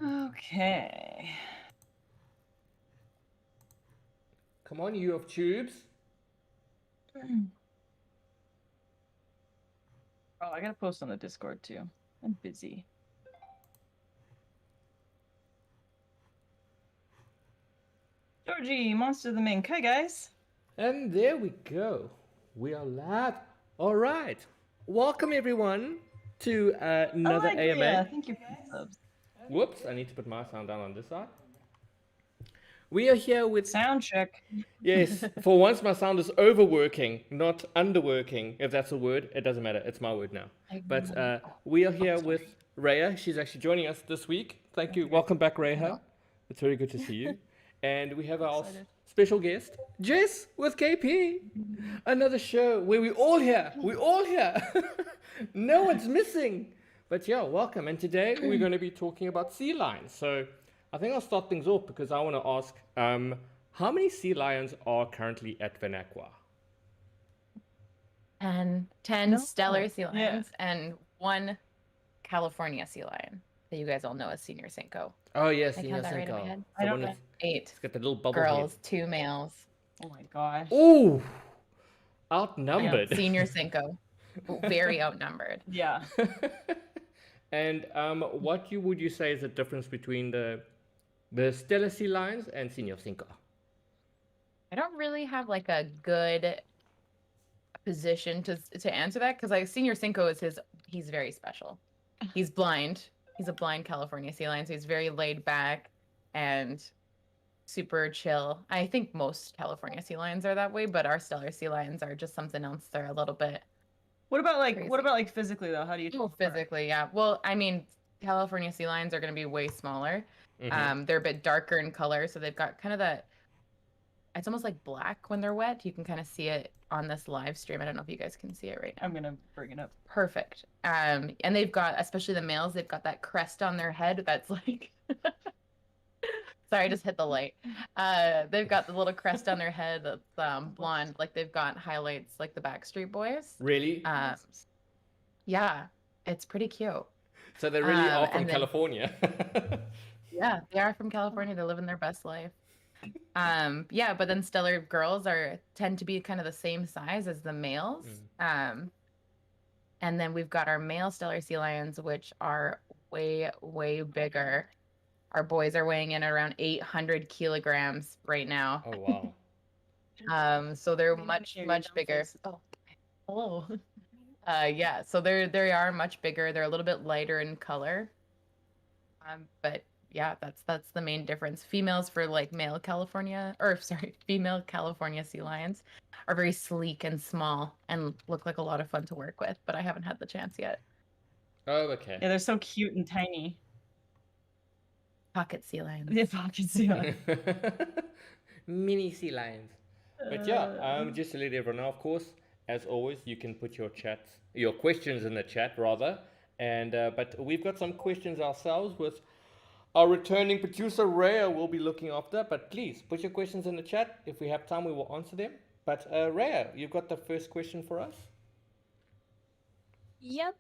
Okay. Come on, you of tubes. Oh, I gotta post on the Discord too. I'm busy. Georgie, Monster the Mink. Hi, guys. And there we go. We are live. All right. Welcome, everyone, to another AMA. Thank you for the subs. Whoops, I need to put my sound down on this side. We are here with... Sound check. Yes, for once my sound is overworking, not underworking, if that's a word. It doesn't matter. It's my word now. But we are here with Reiha. She's actually joining us this week. Thank you. Welcome back, Reiha. It's very good to see you. And we have our special guest, Jess with KP. Another show where we all here. No one's missing. But yeah, welcome. And today we're going to be talking about sea lions. So I think I'll start things off because I want to ask, how many sea lions are currently at Vanaqua? 10 stellar sea lions and 1 California sea lion that you guys all know as Senior Cinco. Oh, yes, I Senior have that right in my Cinco. head. I don't know. 8 It's got the little bubble girls, head. 2 males. Oh my gosh. Ooh, outnumbered. Senior Cinco. Very outnumbered. Yeah. And what would you say is the difference between the stellar sea lions and Senior Cinco? I don't really have like a good position to answer that because like Senior Cinco is he's very special. He's blind. He's a blind California sea lion, so he's very laid back and super chill. I think most California sea lions are that way, but our stellar sea lions are just something else. They're a little bit. What about crazy. physically though? How do you tell? Physically, yeah. Well, I mean, California sea lions are going to be way smaller. Mm-hmm. They're a bit darker in color, so they've got kind of that. It's almost like black when they're wet. You can kind of see it on this live stream. I don't know if you guys can see it right now. I'm gonna bring it up. Perfect. And they've got, especially the males, they've got that crest on their head that's like. Sorry, I just hit the light. They've got the little crest on their head that's blonde, like they've got highlights like the Backstreet Boys. Really? Yeah, it's pretty cute. So they really are from California. Yeah, they are from California. They're living their best life. Yeah, but then stellar girls tend to be kind of the same size as the males. And then we've got our male stellar sea lions, which are way, way bigger. Our boys are weighing in at around 800 kilograms right now. Oh, wow. So they're much bigger. Oh, hello. Yeah, so they are much bigger. They're a little bit lighter in color. But yeah, that's the main difference. Females for like female California sea lions are very sleek and small and look like a lot of fun to work with, but I haven't had the chance yet. Oh, okay. Yeah, they're so cute and tiny. Pocket sea lions. Yeah, pocket sea lions. Mini sea lions. But yeah, just to let everyone know, of course, as always, you can put your questions in the chat rather. And but we've got some questions ourselves with our returning producer Reiha will be looking after. But please put your questions in the chat. If we have time, we will answer them. But Reiha, you've got the first question for us. Yep.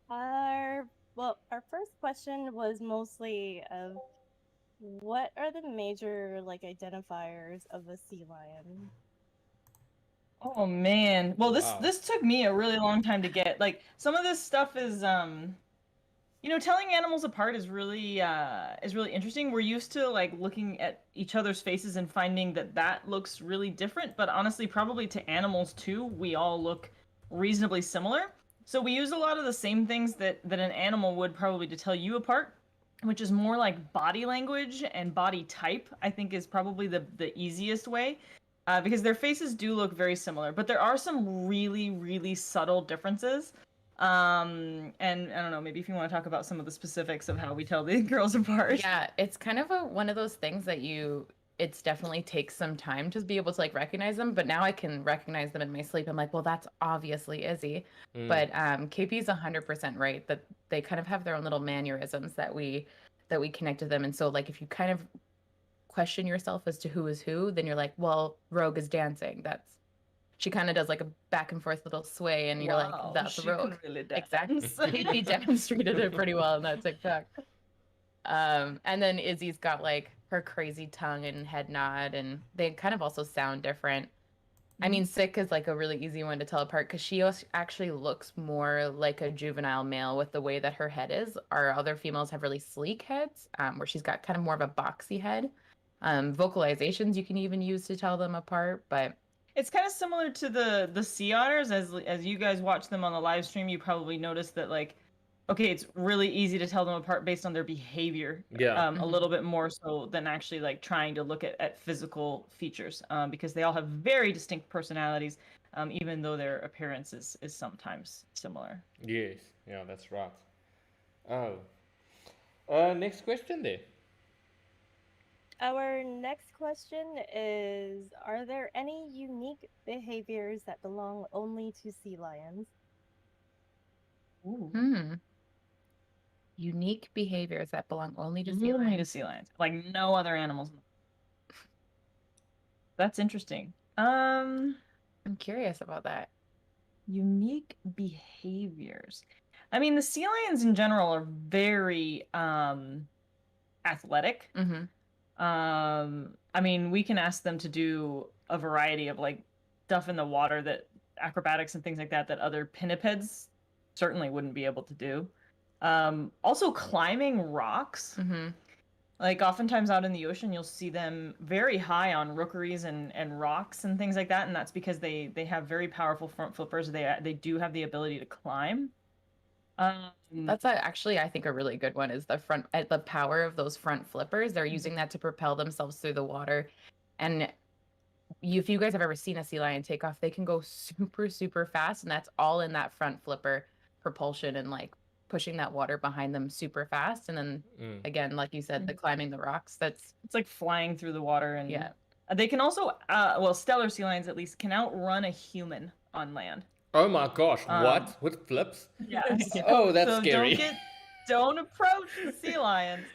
Our first question was mostly of what are the major like identifiers of a sea lion? Oh man. Well, this took me a really long time to get. Like some of this stuff is telling animals apart is really interesting. We're used to like looking at each other's faces and finding that looks really different, but honestly probably to animals too, we all look reasonably similar. So we use a lot of the same things that an animal would probably to tell you apart, which is more like body language and body type, I think is probably the easiest way. Because their faces do look very similar, but there are some really, really subtle differences. And I don't know, maybe if you want to talk about some of the specifics of how we tell the girls apart. Yeah, it's kind of one of those things that it's definitely takes some time to be able to like recognize them, but now I can recognize them in my sleep. I'm like, well, that's obviously Izzy. But KP's 100% right that they kind of have their own little mannerisms that we connect to them. And so like if you kind of question yourself as to who is who, then you're like, well, Rogue is dancing. she kind of does like a back and forth little sway, and you're like, that's a rogue. Really Exactly. He demonstrated it pretty well in that TikTok. And then Izzy's got like her crazy tongue and head nod, and they kind of also sound different. I mean, Sick is like a really easy one to tell apart because she actually looks more like a juvenile male with the way that her head is. Our other females have really sleek heads, where she's got kind of more of a boxy head. Vocalizations you can even use to tell them apart, but it's kind of similar to the sea otters. As you guys watch them on the live stream, you probably noticed that, like, okay, it's really easy to tell them apart based on their behavior. Yeah. A little bit more so than actually like trying to look at physical features, because they all have very distinct personalities, even though their appearance is sometimes similar. Yes. Yeah, that's right. Oh. Next question there. Our next question is, are there any unique behaviors that belong only to sea lions? Ooh. Unique behaviors that belong only to sea Only lions. to sea lions, like no other animals. That's interesting. I'm curious about that. Unique behaviors. I mean, the sea lions in general are very athletic. Mm-hmm. I mean, we can ask them to do a variety of like stuff in the water, that acrobatics and things like that other pinnipeds certainly wouldn't be able to do. Also climbing rocks. Mm-hmm. Like oftentimes out in the ocean, you'll see them very high on rookeries and rocks and things like that, and that's because they have very powerful front flippers. They do have the ability to climb. That's actually, I think, a really good one is the power of those front flippers. They're using that to propel themselves through the water. And if you guys have ever seen a sea lion take off, they can go super, super fast. And that's all in that front flipper propulsion and like pushing that water behind them super fast. And then again, like you said, the climbing the rocks, it's like flying through the water. And yeah, they can also, stellar sea lions at least, can outrun a human on land. Oh my gosh, what? With flips? Yeah. Oh, that's scary. Don't approach the sea lions,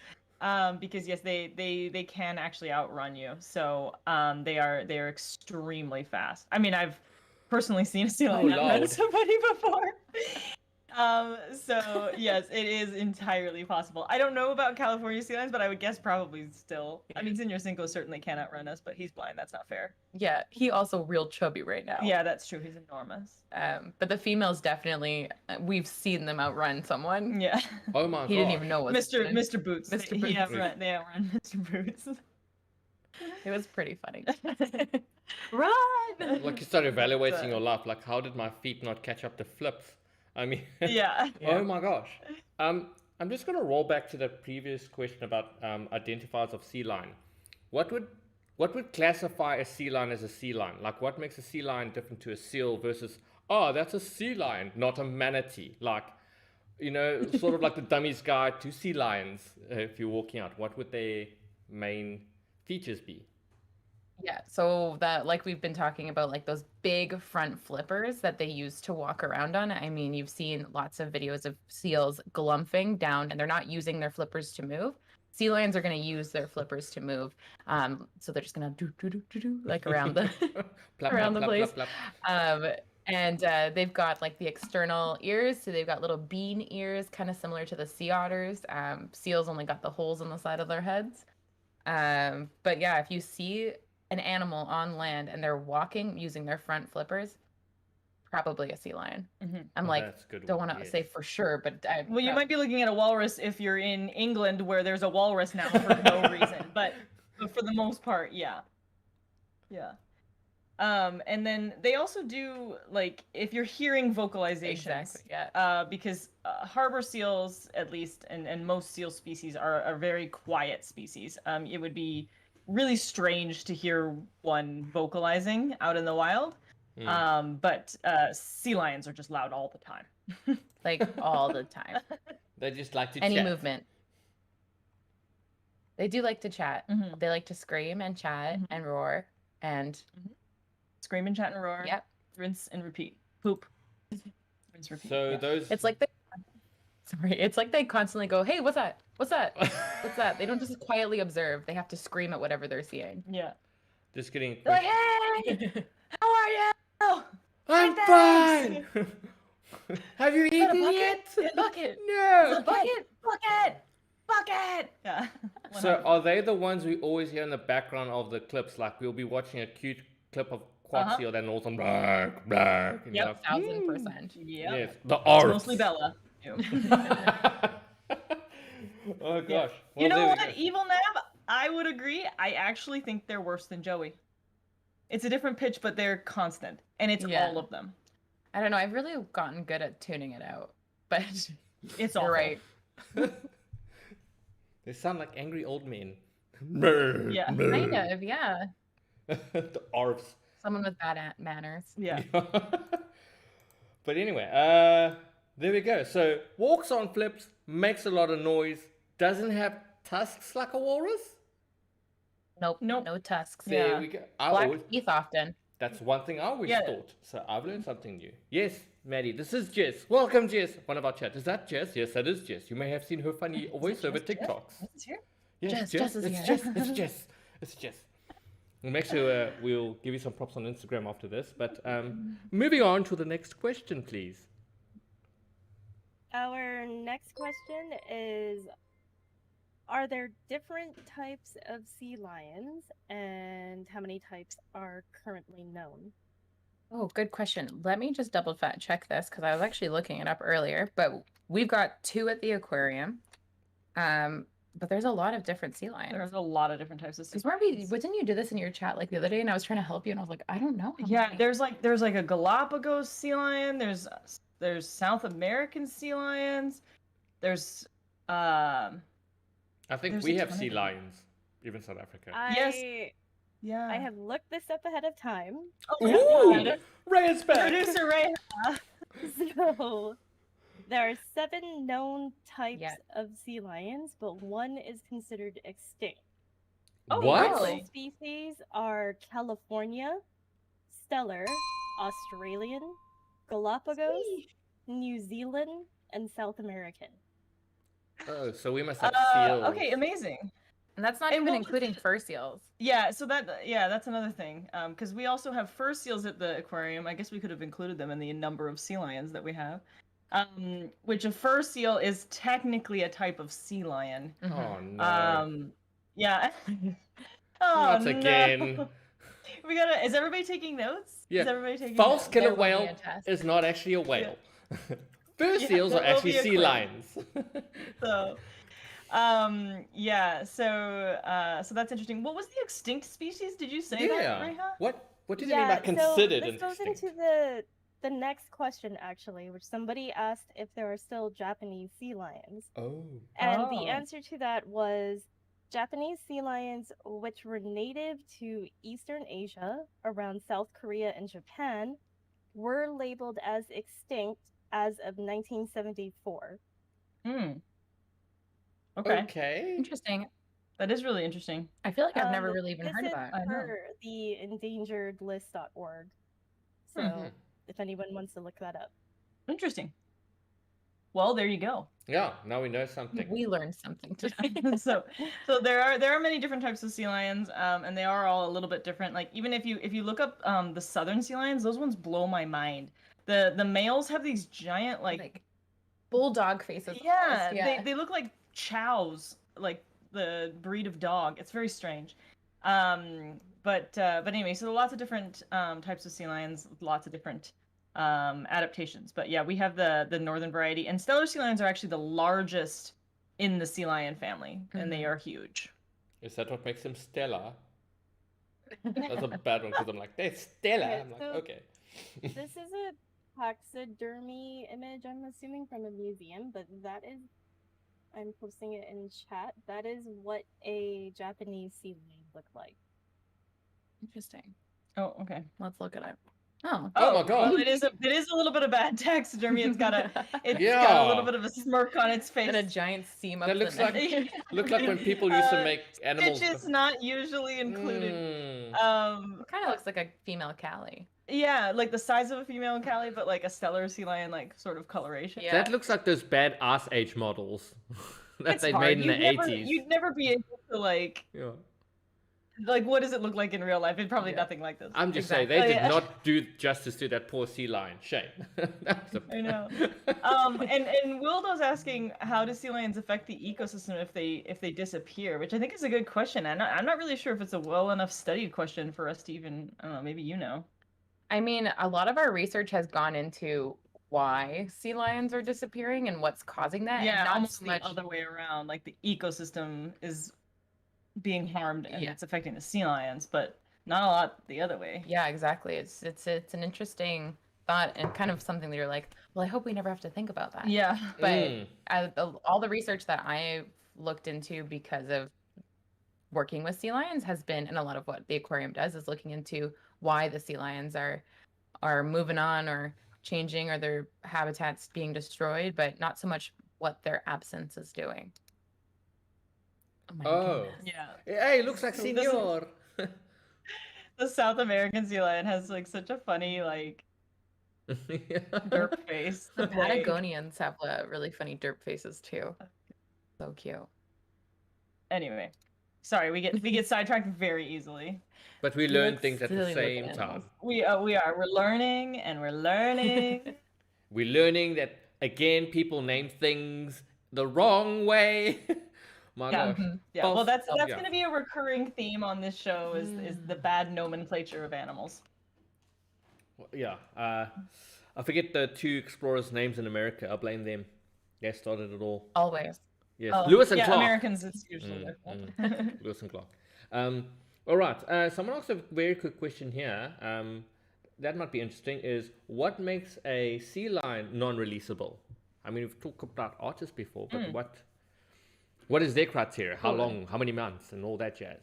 because yes, they can actually outrun you. So they are extremely fast. I mean, I've personally seen a sea lion outrun somebody before. So yes, it is entirely possible. I don't know about California sea lions, but I would guess probably still. I mean, Senor Cinco certainly can outrun us, but he's blind. That's not fair. Yeah, he also real chubby right now. Yeah, that's true. He's enormous. But the females definitely, we've seen them outrun someone. Yeah. Oh my god. He didn't even know what Mr. Boots. Mr. Boots. They outrun Mr. Boots. It was pretty funny. Run! Like you start evaluating your life. Like, how did my feet not catch up to flips? I mean, yeah. Oh my gosh. I'm just gonna roll back to the previous question about identifiers of sea lion. What would classify a sea lion as a sea lion? Like, what makes a sea lion different to a seal versus, oh, that's a sea lion, not a manatee? Like, you know, sort of like the dummy's guide to sea lions. If you're walking out, what would their main features be? Yeah, so that, like we've been talking about, like those big front flippers that they use to walk around on. I mean, you've seen lots of videos of seals glumphing down, and they're not using their flippers to move. Sea lions are going to use their flippers to move. So they're just going to do like around the around the place. And they've got like the external ears, so they've got little bean ears, kind of similar to the sea otters. Seals only got the holes on the side of their heads. But yeah, if you see an animal on land and they're walking using their front flippers, probably a sea lion. I'm don't want to say for sure, but you might be looking at a walrus if you're in England, where there's a walrus now for no reason, but for the most part, yeah. And then they also do, like, if you're hearing vocalizations, because harbor seals, at least, and most seal species are very quiet species. It would be really strange to hear one vocalizing out in the wild. But sea lions are just loud all the time. Like all the time. They just like to Any chat. movement. They do like to chat. They like to scream and chat and roar and scream and chat and roar. Yep. Rinse and repeat. Poop. Rinse, repeat. So those. It's like it's like they constantly go, "Hey, what's that? What's that? What's that?" They don't just quietly observe. They have to scream at whatever they're seeing. Yeah. Just getting. They're like, "Hey, how are you?" Oh, I'm thanks. fine. Have you Is that a eaten bucket? yet? Bucket. No. Bucket. Yeah. So 100%. are they the ones we always hear in the background of the clips? Like we'll be watching a cute clip of quad seal, then all of a sudden, bark, bark, and you're Yep. like, 1000%. Yeah. yes, the It's arts. mostly Bella. Oh gosh. Yeah. Well, You know there we what, go. Evil Nab? I would agree. I actually think they're worse than Joey. It's a different pitch, but they're constant, and it's Yeah. all of them. I don't know. I've really gotten good at tuning it out, but It's you're awful. right. They sound like angry old men. Yeah. Kind of, yeah. The arts. Someone with bad manners. Yeah. But anyway, there we go. So walks on flips, makes a lot of noise, doesn't have tusks like a walrus. Nope. Nope. No tusks. There Yeah. we go. Black teeth often. That's one thing I always Yeah. thought. So I've learned something new. Yes, Maddie, this is Jess. Welcome, Jess. One of our chat. Is that Jess? Yes, that is Jess. You may have seen her funny voiceover TikToks. It's here. Yes, Jess is it's here. Jess. It's Jess. It's Jess. We'll make sure we'll give you some props on Instagram after this. But moving on to the next question, please. Our next question is, are there different types of sea lions, and how many types are currently known? Oh, good question. Let me just double fact check this because I was actually looking it up earlier. But we've got 2 at the aquarium. But there's a lot of different sea lions. There's a lot of different types of sea Because didn't you do this in your chat like the other day? And I was trying to help you, and I was like, I don't know. how Yeah, many. there's like a Galapagos sea lion. There's South American sea lions. There's I think There's we a have ton of sea them. lions, even South Africa. yeah. I have looked this up ahead of time. Oh, Ooh, God. Ray is back. Producer Reiha. So there are 7 known types Yeah. of sea lions, but 1 is considered extinct. Oh, What? really? Those species are California, Stellar, Australian, Galapagos, New Zealand, and South American. Oh, so we must have seals. Okay, amazing. And that's not And even what- including fur seals. Yeah, so that's another thing. Because we also have fur seals at the aquarium. I guess we could have included them in the number of sea lions that we have. Which a fur seal is technically a type of sea lion. Oh no. Yeah. Oh Not no. again. We gotta. Is everybody taking notes? Yeah. Is everybody taking False notes? killer There will be whale a test. is not actually a whale. Fur Yeah, seals there are will actually be a sea quiz. lions. So, yeah. So that's interesting. What was the extinct species? Did you say that, Yeah. Reiha? What did you mean by considered so an this goes extinct? into the next question, actually, which somebody asked if there are still Japanese sea lions. Oh. And Oh. the answer to that was Japanese sea lions, which were native to Eastern Asia around South Korea and Japan, were labeled as extinct as of 1974. Hmm. Okay. Okay. Interesting. That is really interesting. I feel like I've never really even this heard of is that. I know. for the endangeredlist.org. So Mhm. if anyone wants to look that up. Interesting. Well, there you go. Yeah, now we know something. We learned something today. so there are many different types of sea lions, and they are all a little bit different. Like even if you look up the southern sea lions, those ones blow my mind. The males have these giant like bulldog faces. yeah, almost, they look like chows, like the breed of dog. It's very strange. But anyway, so lots of different types of sea lions, lots of different adaptations. But yeah, we have the northern variety, and Stellar sea lions are actually the largest in the sea lion family, and they are huge. Is that what makes them stellar? That's a bad one because I'm like, they're stellar. Okay, I'm like, so- okay. This is a taxidermy image, I'm assuming, from a museum, but that is, I'm posting it in chat. That is what a Japanese sea lion looked like. Interesting. Oh, okay. Let's look it up. Oh. Oh my God. Well, it is a little bit of bad taxidermy. It's got a got a Yeah. little bit of a smirk on its face. And a giant seam up That the looks neck. like look like when people used to make animals. Which is not usually included. Mm. It kind of looks like a female Callie. Yeah, like the size of a female Callie, but like a stellar sea lion, like sort of coloration. Yeah. That looks like those bad Ice Age models that It's they hard. made in the You'd never- 80s. You'd never be able to like. Yeah. like, what does it look like in real life? It's probably nothing like this. I'm just saying, they did not do justice to that poor sea lion. Shame. I know. And Wildo's asking, how do sea lions affect the ecosystem if they disappear? Which I think is a good question. I'm not really sure if it's a well enough studied question for us to even, I don't know, maybe you know. I mean, a lot of our research has gone into why sea lions are disappearing and what's causing that. Yeah, and not almost so much the other way around. Like the ecosystem is being harmed and it's affecting the sea lions, but not a lot the other way. Yeah, exactly. It's an interesting thought and kind of something that you're like, well, I hope we never have to think about that. Yeah. But all the research that I've looked into because of working with sea lions has been, and a lot of what the aquarium does is looking into why the sea lions are moving on or changing or their habitats being destroyed, but not so much what their absence is doing. Oh my goodness. Yeah. Hey, looks like Senor. The South American sea lion has like such a funny like derp face. The Patagonians have really funny derp faces too. So cute. Anyway, sorry, we get sidetracked very easily. But we learn things at the same time. We are. We're learning and we're learning. We're learning that again, people name things the wrong way. My gosh. Yeah. Well, that's going to be a recurring theme on this show is the bad nomenclature of animals. Yeah. I forget the two explorers' names in America. I blame them. They started it all. Always. Yes. Lewis and Clark. Americans, it's usually their fault. Lewis and Clark. All right. Someone asked a very quick question here. That might be interesting. Is what makes a sea lion non-releasable? I mean, we've talked about otters before, but what is their criteria? How long? How many months? And all that jazz.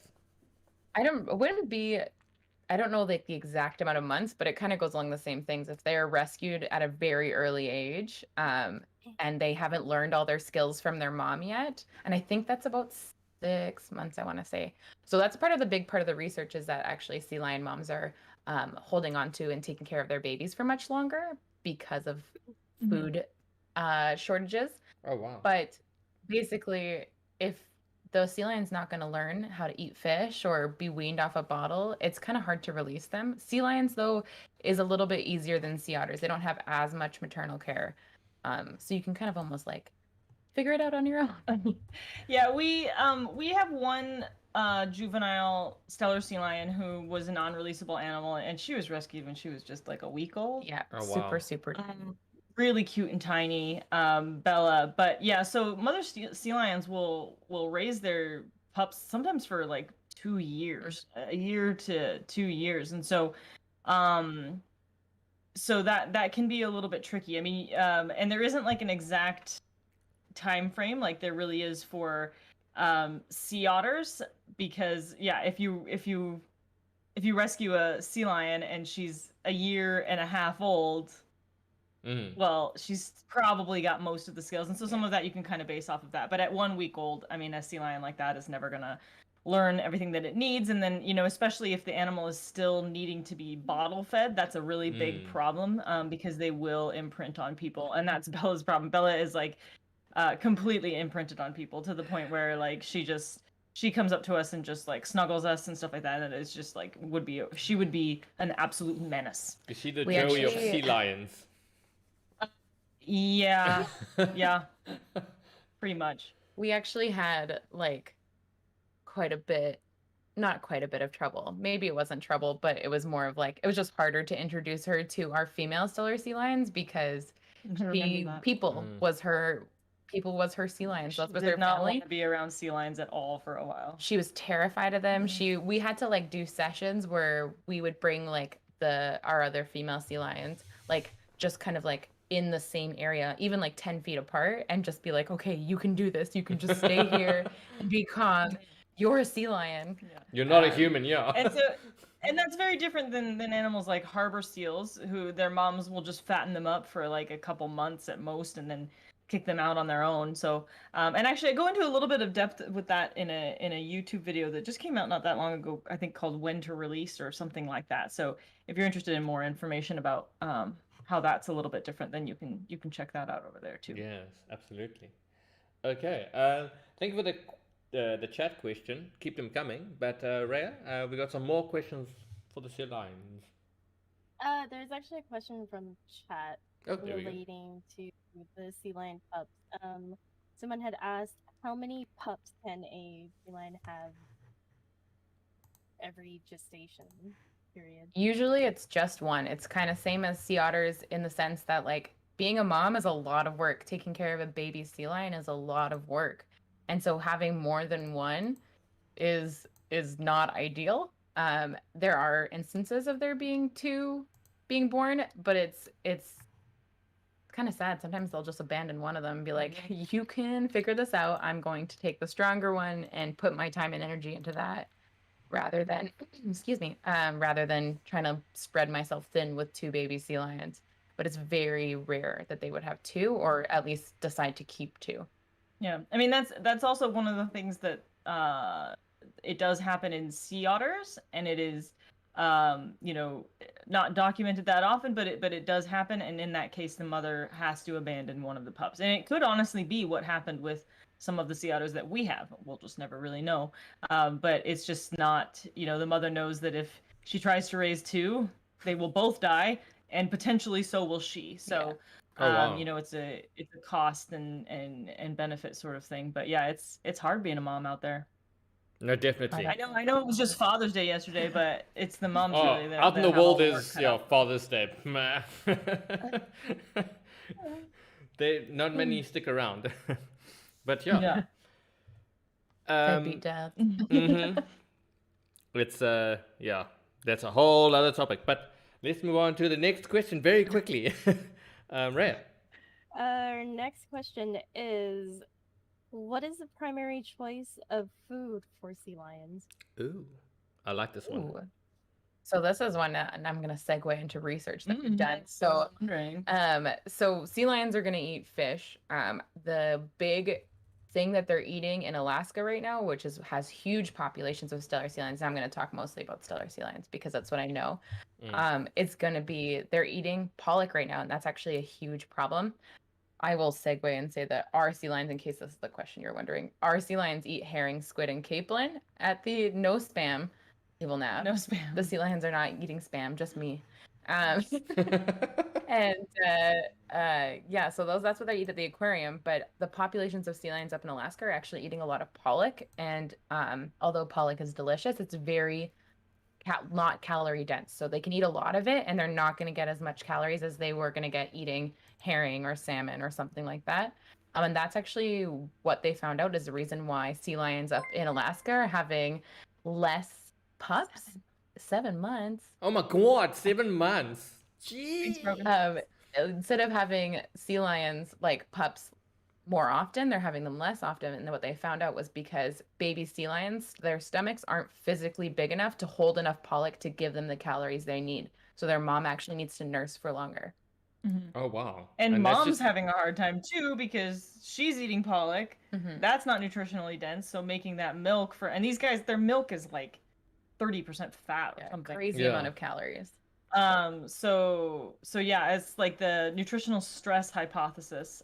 I don't know like the exact amount of months, but it kind of goes along the same things. If they're rescued at a very early age, and they haven't learned all their skills from their mom yet, and I think that's about 6 months, I want to say. So that's the big part of the research is that actually sea lion moms are holding on to and taking care of their babies for much longer because of food shortages. Oh wow! But basically, if the sea lion's not going to learn how to eat fish or be weaned off a bottle, it's kind of hard to release them. Sea lions, though, is a little bit easier than sea otters. They don't have as much maternal care. So you can kind of almost like figure it out on your own. Yeah, we have one juvenile stellar sea lion who was a non-releasable animal, and she was rescued when she was just like a week old. Yeah, super really cute and tiny, Bella. But yeah, so mother sea lions will raise their pups sometimes for like 2 years, a year to 2 years, and so that can be a little bit tricky. I mean, and there isn't like an exact time frame like there really is for sea otters, because if you rescue a sea lion and she's a year and a half old, well, she's probably got most of the skills, and so some of that you can kind of base off of that. But at 1 week old, I mean, a sea lion like that is never gonna learn everything that it needs, and then especially if the animal is still needing to be bottle fed, that's a really big problem, because they will imprint on people, and that's Bella's problem. Bella is like completely imprinted on people to the point where like she comes up to us and just like snuggles us and stuff like that, and it's just like she would be an absolute menace. Is she the Joey of sea lions? Yeah, pretty much. We actually had like not quite a bit of trouble. Maybe it wasn't trouble, but it was more of like, it was just harder to introduce her to our female stellar sea lions because people was her sea lions. That's what did not want to be around sea lions at all for a while. She was terrified of them. We had to like do sessions where we would bring like our other female sea lions, like just kind of like in the same area, even like 10 feet apart, and just be like, okay, you can do this. You can just stay here and be calm. You're a sea lion. Yeah. You're not a human, yeah. And that's very different than animals like harbor seals, who their moms will just fatten them up for like a couple months at most, and then kick them out on their own. So, and actually, I go into a little bit of depth with that in a YouTube video that just came out not that long ago, I think called "When to Release" or something like that. So, if you're interested in more information about how that's a little bit different, then you can check that out over there too. Yes, absolutely. Okay, thank you for the the chat question. Keep them coming. But Reiha, we got some more questions for the sea lions. There's actually a question from chat relating to the sea lion pups. Someone had asked, how many pups can a feline have every gestation period? Usually it's just one. It's kind of same as sea otters in the sense that like being a mom is a lot of work. Taking care of a baby sea lion is a lot of work. And so having more than one is not ideal. There are instances of there being two being born, but it's kind of sad. Sometimes they'll just abandon one of them and be like, you can figure this out. I'm going to take the stronger one and put my time and energy into that rather than, rather than trying to spread myself thin with two baby sea lions. But it's very rare that they would have two, or at least decide to keep two. Yeah, I mean that's also one of the things that it does happen in sea otters, and it is not documented that often, but it does happen, and in that case the mother has to abandon one of the pups. And it could honestly be what happened with some of the sea otters that we have. We'll just never really know. But it's just not, the mother knows that if she tries to raise two, they will both die, and potentially so will she. So wow. it's a cost and benefit sort of thing. But yeah, it's hard being a mom out there. No, definitely. I know it was just Father's Day yesterday, but it's the moms really that out in the have all world the work is cut out. Father's Day. Not many stick around. But yeah. Deadbeat dad. It's that's a whole other topic. But let's move on to the next question very quickly. Reiha. Our next question is, what is the primary choice of food for sea lions? Ooh, I like this one. Ooh. So this is one, and I'm going to segue into research that we've done. So, so sea lions are going to eat fish. The big thing that they're eating in Alaska right now, which has huge populations of stellar sea lions. And I'm going to talk mostly about stellar sea lions because that's what I know. It's going to be, they're eating pollock right now, and that's actually a huge problem. I will segue and say that our sea lions, in case this is the question you're wondering, our sea lions eat herring, squid, and capelin at the no spam table nav. No spam. The sea lions are not eating spam, just me. And so that's what they eat at the aquarium. But the populations of sea lions up in Alaska are actually eating a lot of pollock. And although pollock is delicious, it's very not calorie dense. So they can eat a lot of it, and they're not going to get as much calories as they were going to get eating herring or salmon or something like that. And that's actually what they found out is the reason why sea lions up in Alaska are having less pups. 7 months. Oh my God, 7 months. Jeez. Instead of having sea lions like pups more often, they're having them less often. And what they found out was because baby sea lions, their stomachs aren't physically big enough to hold enough pollock to give them the calories they need. So their mom actually needs to nurse for longer. Oh, wow. And mom's having a hard time too because she's eating pollock. That's not nutritionally dense. So making that milk and these guys, their milk is like 30% fat or something. Crazy amount of calories. So yeah, it's like the nutritional stress hypothesis,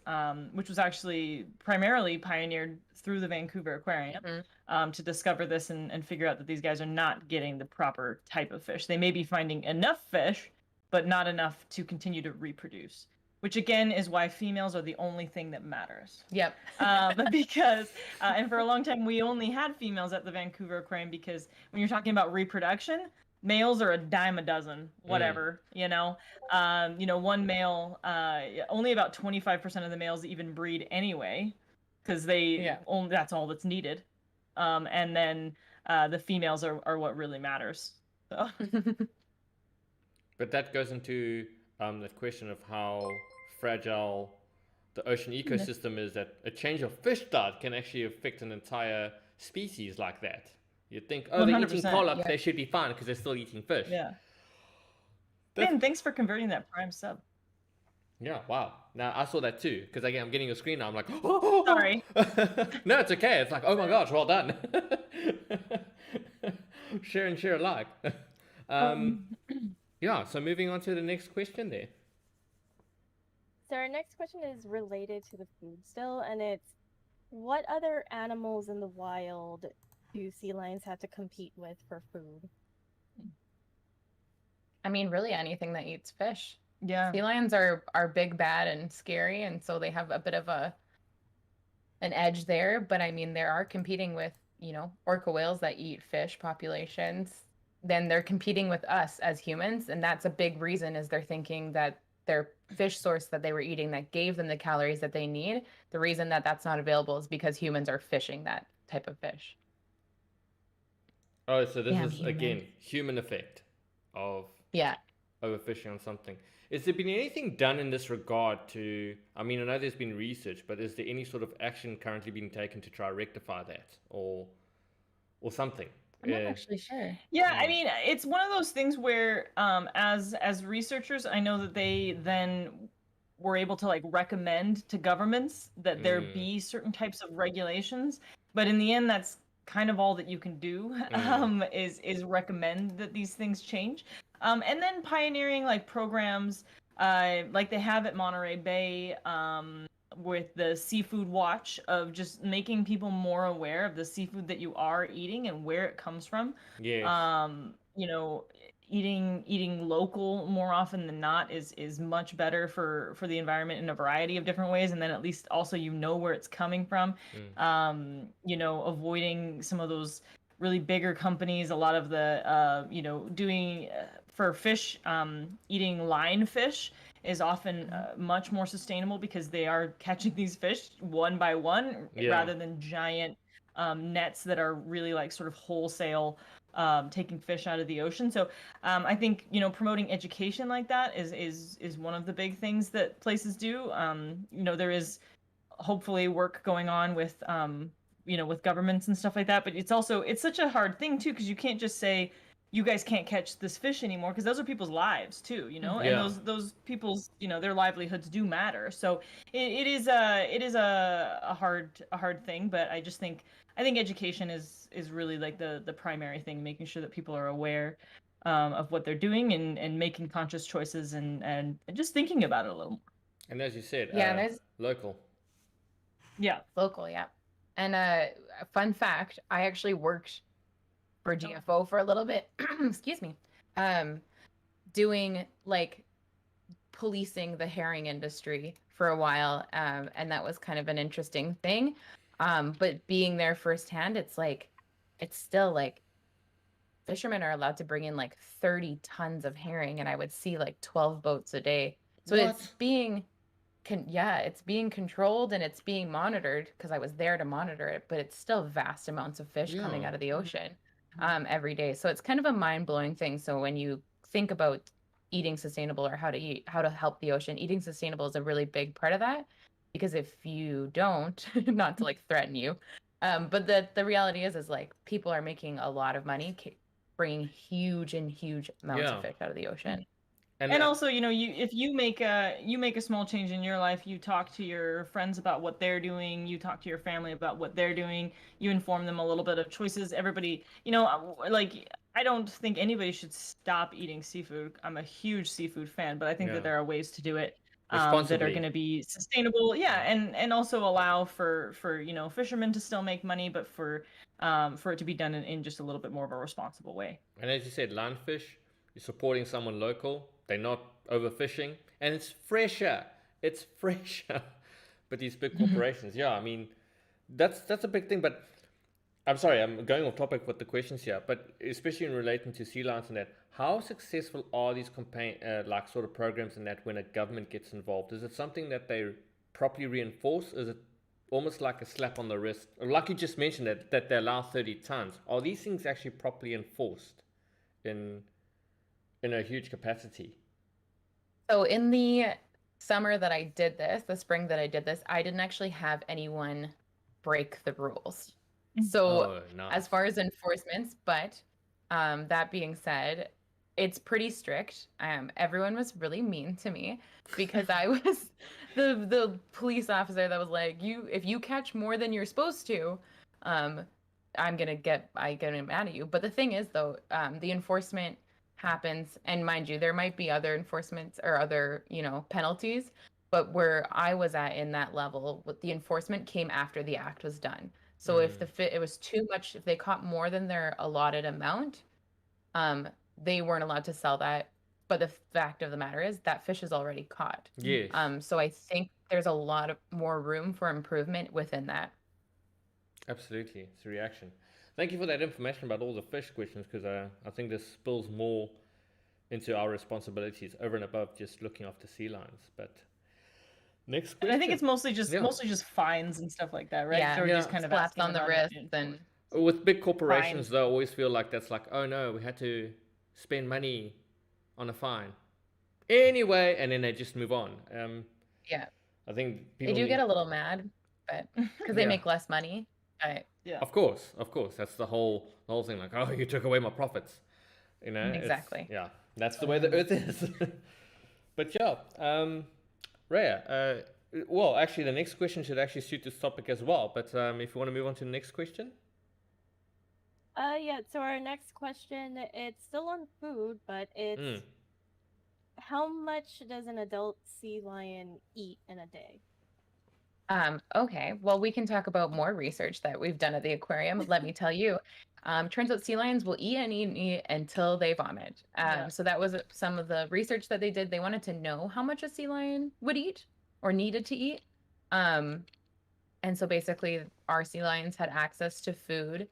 which was actually primarily pioneered through the Vancouver Aquarium, to discover this and figure out that these guys are not getting the proper type of fish. They may be finding enough fish, but not enough to continue to reproduce, which again is why females are the only thing that matters. Yep. Because, and for a long time, we only had females at the Vancouver Aquarium because when you're talking about reproduction, males are a dime a dozen, whatever, one male, only about 25% of the males even breed anyway, because that's all that's needed. And then the females are what really matters. So. But that goes into the question of how fragile the ocean ecosystem is, that a change of fish diet can actually affect an entire species like that. You'd think, they're eating pollock, they should be fine because they're still eating fish. Yeah. Ben, thanks for converting that Prime sub. Yeah, wow. Now, I saw that too, because again, I'm getting a screen now, I'm like, Sorry. No, it's okay. It's like, oh my gosh, well done. Share and share alike. Yeah, so moving on to the next question there. So our next question is related to the food still, and it's, What other animals in the wild do sea lions have to compete with for food? I mean, really anything that eats fish. Yeah. Sea lions are big, bad, and scary, and so they have a bit of an edge there. But I mean, they are competing with, orca whales that eat fish populations. Then they're competing with us as humans, and that's a big reason is they're thinking that their fish source that they were eating that gave them the calories that they need, the reason that that's not available is because humans are fishing that type of fish. Oh, so this Damn is humans. again human effect of Yeah. overfishing on something. Has there been anything done in this regard to, I mean, I know there's been research, but is there any sort of action currently being taken to try to rectify that or something? I'm not actually sure. Yeah, I mean, it's one of those things where, as researchers, I know that they then were able to like recommend to governments that there be certain types of regulations, but in the end, that's kind of all that you can do. Is recommend that these things change, and then pioneering like programs, like they have at Monterey Bay, with the seafood watch of just making people more aware of the seafood that you are eating and where it comes from. Yes. You know, eating local more often than not is much better for the environment in a variety of different ways, and then at least also where it's coming from. You know, avoiding some of those really bigger companies, a lot of the doing for fish, eating line fish is often much more sustainable because they are catching these fish one by one rather than giant nets that are really like sort of wholesale taking fish out of the ocean. So I think promoting education like that is one of the big things that places do. There is hopefully work going on with with governments and stuff like that, but it's such a hard thing too, because you can't just say you guys can't catch this fish anymore, because those are people's lives too, and those people's their livelihoods do matter. So it is a hard thing, but I think education is really like the primary thing, making sure that people are aware of what they're doing and making conscious choices and just thinking about it a little more. And as you said, local. Yeah, local, yeah. And a fun fact, I actually worked for GFO for a little bit, excuse me, doing like policing the herring industry for a while, and that was kind of an interesting thing. But being there firsthand, it's still like fishermen are allowed to bring in like 30 tons of herring, and I would see like 12 boats a day. So it's being it's being controlled and it's being monitored, because I was there to monitor it, but it's still vast amounts of fish coming out of the ocean every day. So it's kind of a mind-blowing thing. So when you think about eating sustainable or how to help the ocean, eating sustainable is a really big part of that, because if you don't, not to like threaten you, but the reality is like people are making a lot of money bringing huge amounts of fish out of the ocean. And also, if you make a small change in your life, you talk to your friends about what they're doing, you talk to your family about what they're doing, you inform them a little bit of choices. Everybody, like, I don't think anybody should stop eating seafood. I'm a huge seafood fan, but I think that there are ways to do it that are going to be sustainable. Yeah, and also allow for fishermen to still make money, but for it to be done in just a little bit more of a responsible way. And as you said, lionfish, you're supporting someone local. They're not overfishing, and it's fresher. It's fresher. But these big corporations, I mean, that's a big thing. But I'm sorry, I'm going off topic with the questions here. But especially in relating to sea lions and that, how successful are these like sort of programs and that when a government gets involved? Is it something that they properly reinforce? Is it almost like a slap on the wrist? Like you just mentioned that they allow 30 tons. Are these things actually properly enforced in a huge capacity? So in the summer that I did this, the spring that I did this, I didn't actually have anyone break the rules. So nice. As far as enforcements, but that being said, it's pretty strict. Everyone was really mean to me because I was the police officer that was like, if you catch more than you're supposed to, I'm gonna get mad at you. But the thing is though, the enforcement happens, and mind you, there might be other enforcements or other penalties, But where I was at in that level, with the enforcement came after the act was done. So if it was too much, if they caught more than their allotted amount, they weren't allowed to sell that. But the fact of the matter is that fish is already caught. Yes. So I think there's a lot of more room for improvement within that. Absolutely. It's a reaction. Thank you for that information about all the fish questions, because I think this spills more into our responsibilities over and above just looking after sea lions. But next question. And I think it's mostly just fines and stuff like that, right? Yeah, So we're just kind of slaps on the wrist and with big corporations, fines. they always feel like that's like, oh no, we had to spend money on a fine anyway, and then they just move on. yeah, I think they people do get a little mad, but because they make less money. But Yeah. Of course, that's the whole thing. Like, oh, you took away my profits. You know, exactly. Yeah, that's the way the earth is. But yeah, Reiha, well, actually, the next question should actually suit this topic as well. But if you want to move on to the next question. Yeah, so our next question, it's still on food, but it's how much does an adult sea lion eat in a day? Okay, well, we can talk about more research that we've done at the aquarium. Let me tell you. Turns out sea lions will eat and eat and eat until they vomit. So that was some of the research that they did. They wanted to know how much a sea lion would eat or needed to eat. And so basically, our sea lions had access to food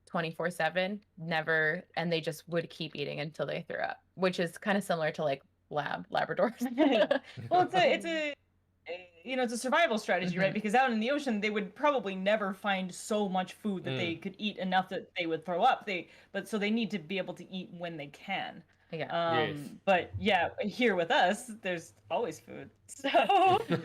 24/7, never, and they just would keep eating until they threw up, which is kind of similar to like Labradors. Well, it's a survival strategy, right? Because out in the ocean, they would probably never find so much food that they could eat enough that they would throw up. So they need to be able to eat when they can. Yeah. Yes. But yeah, here with us, there's always food. So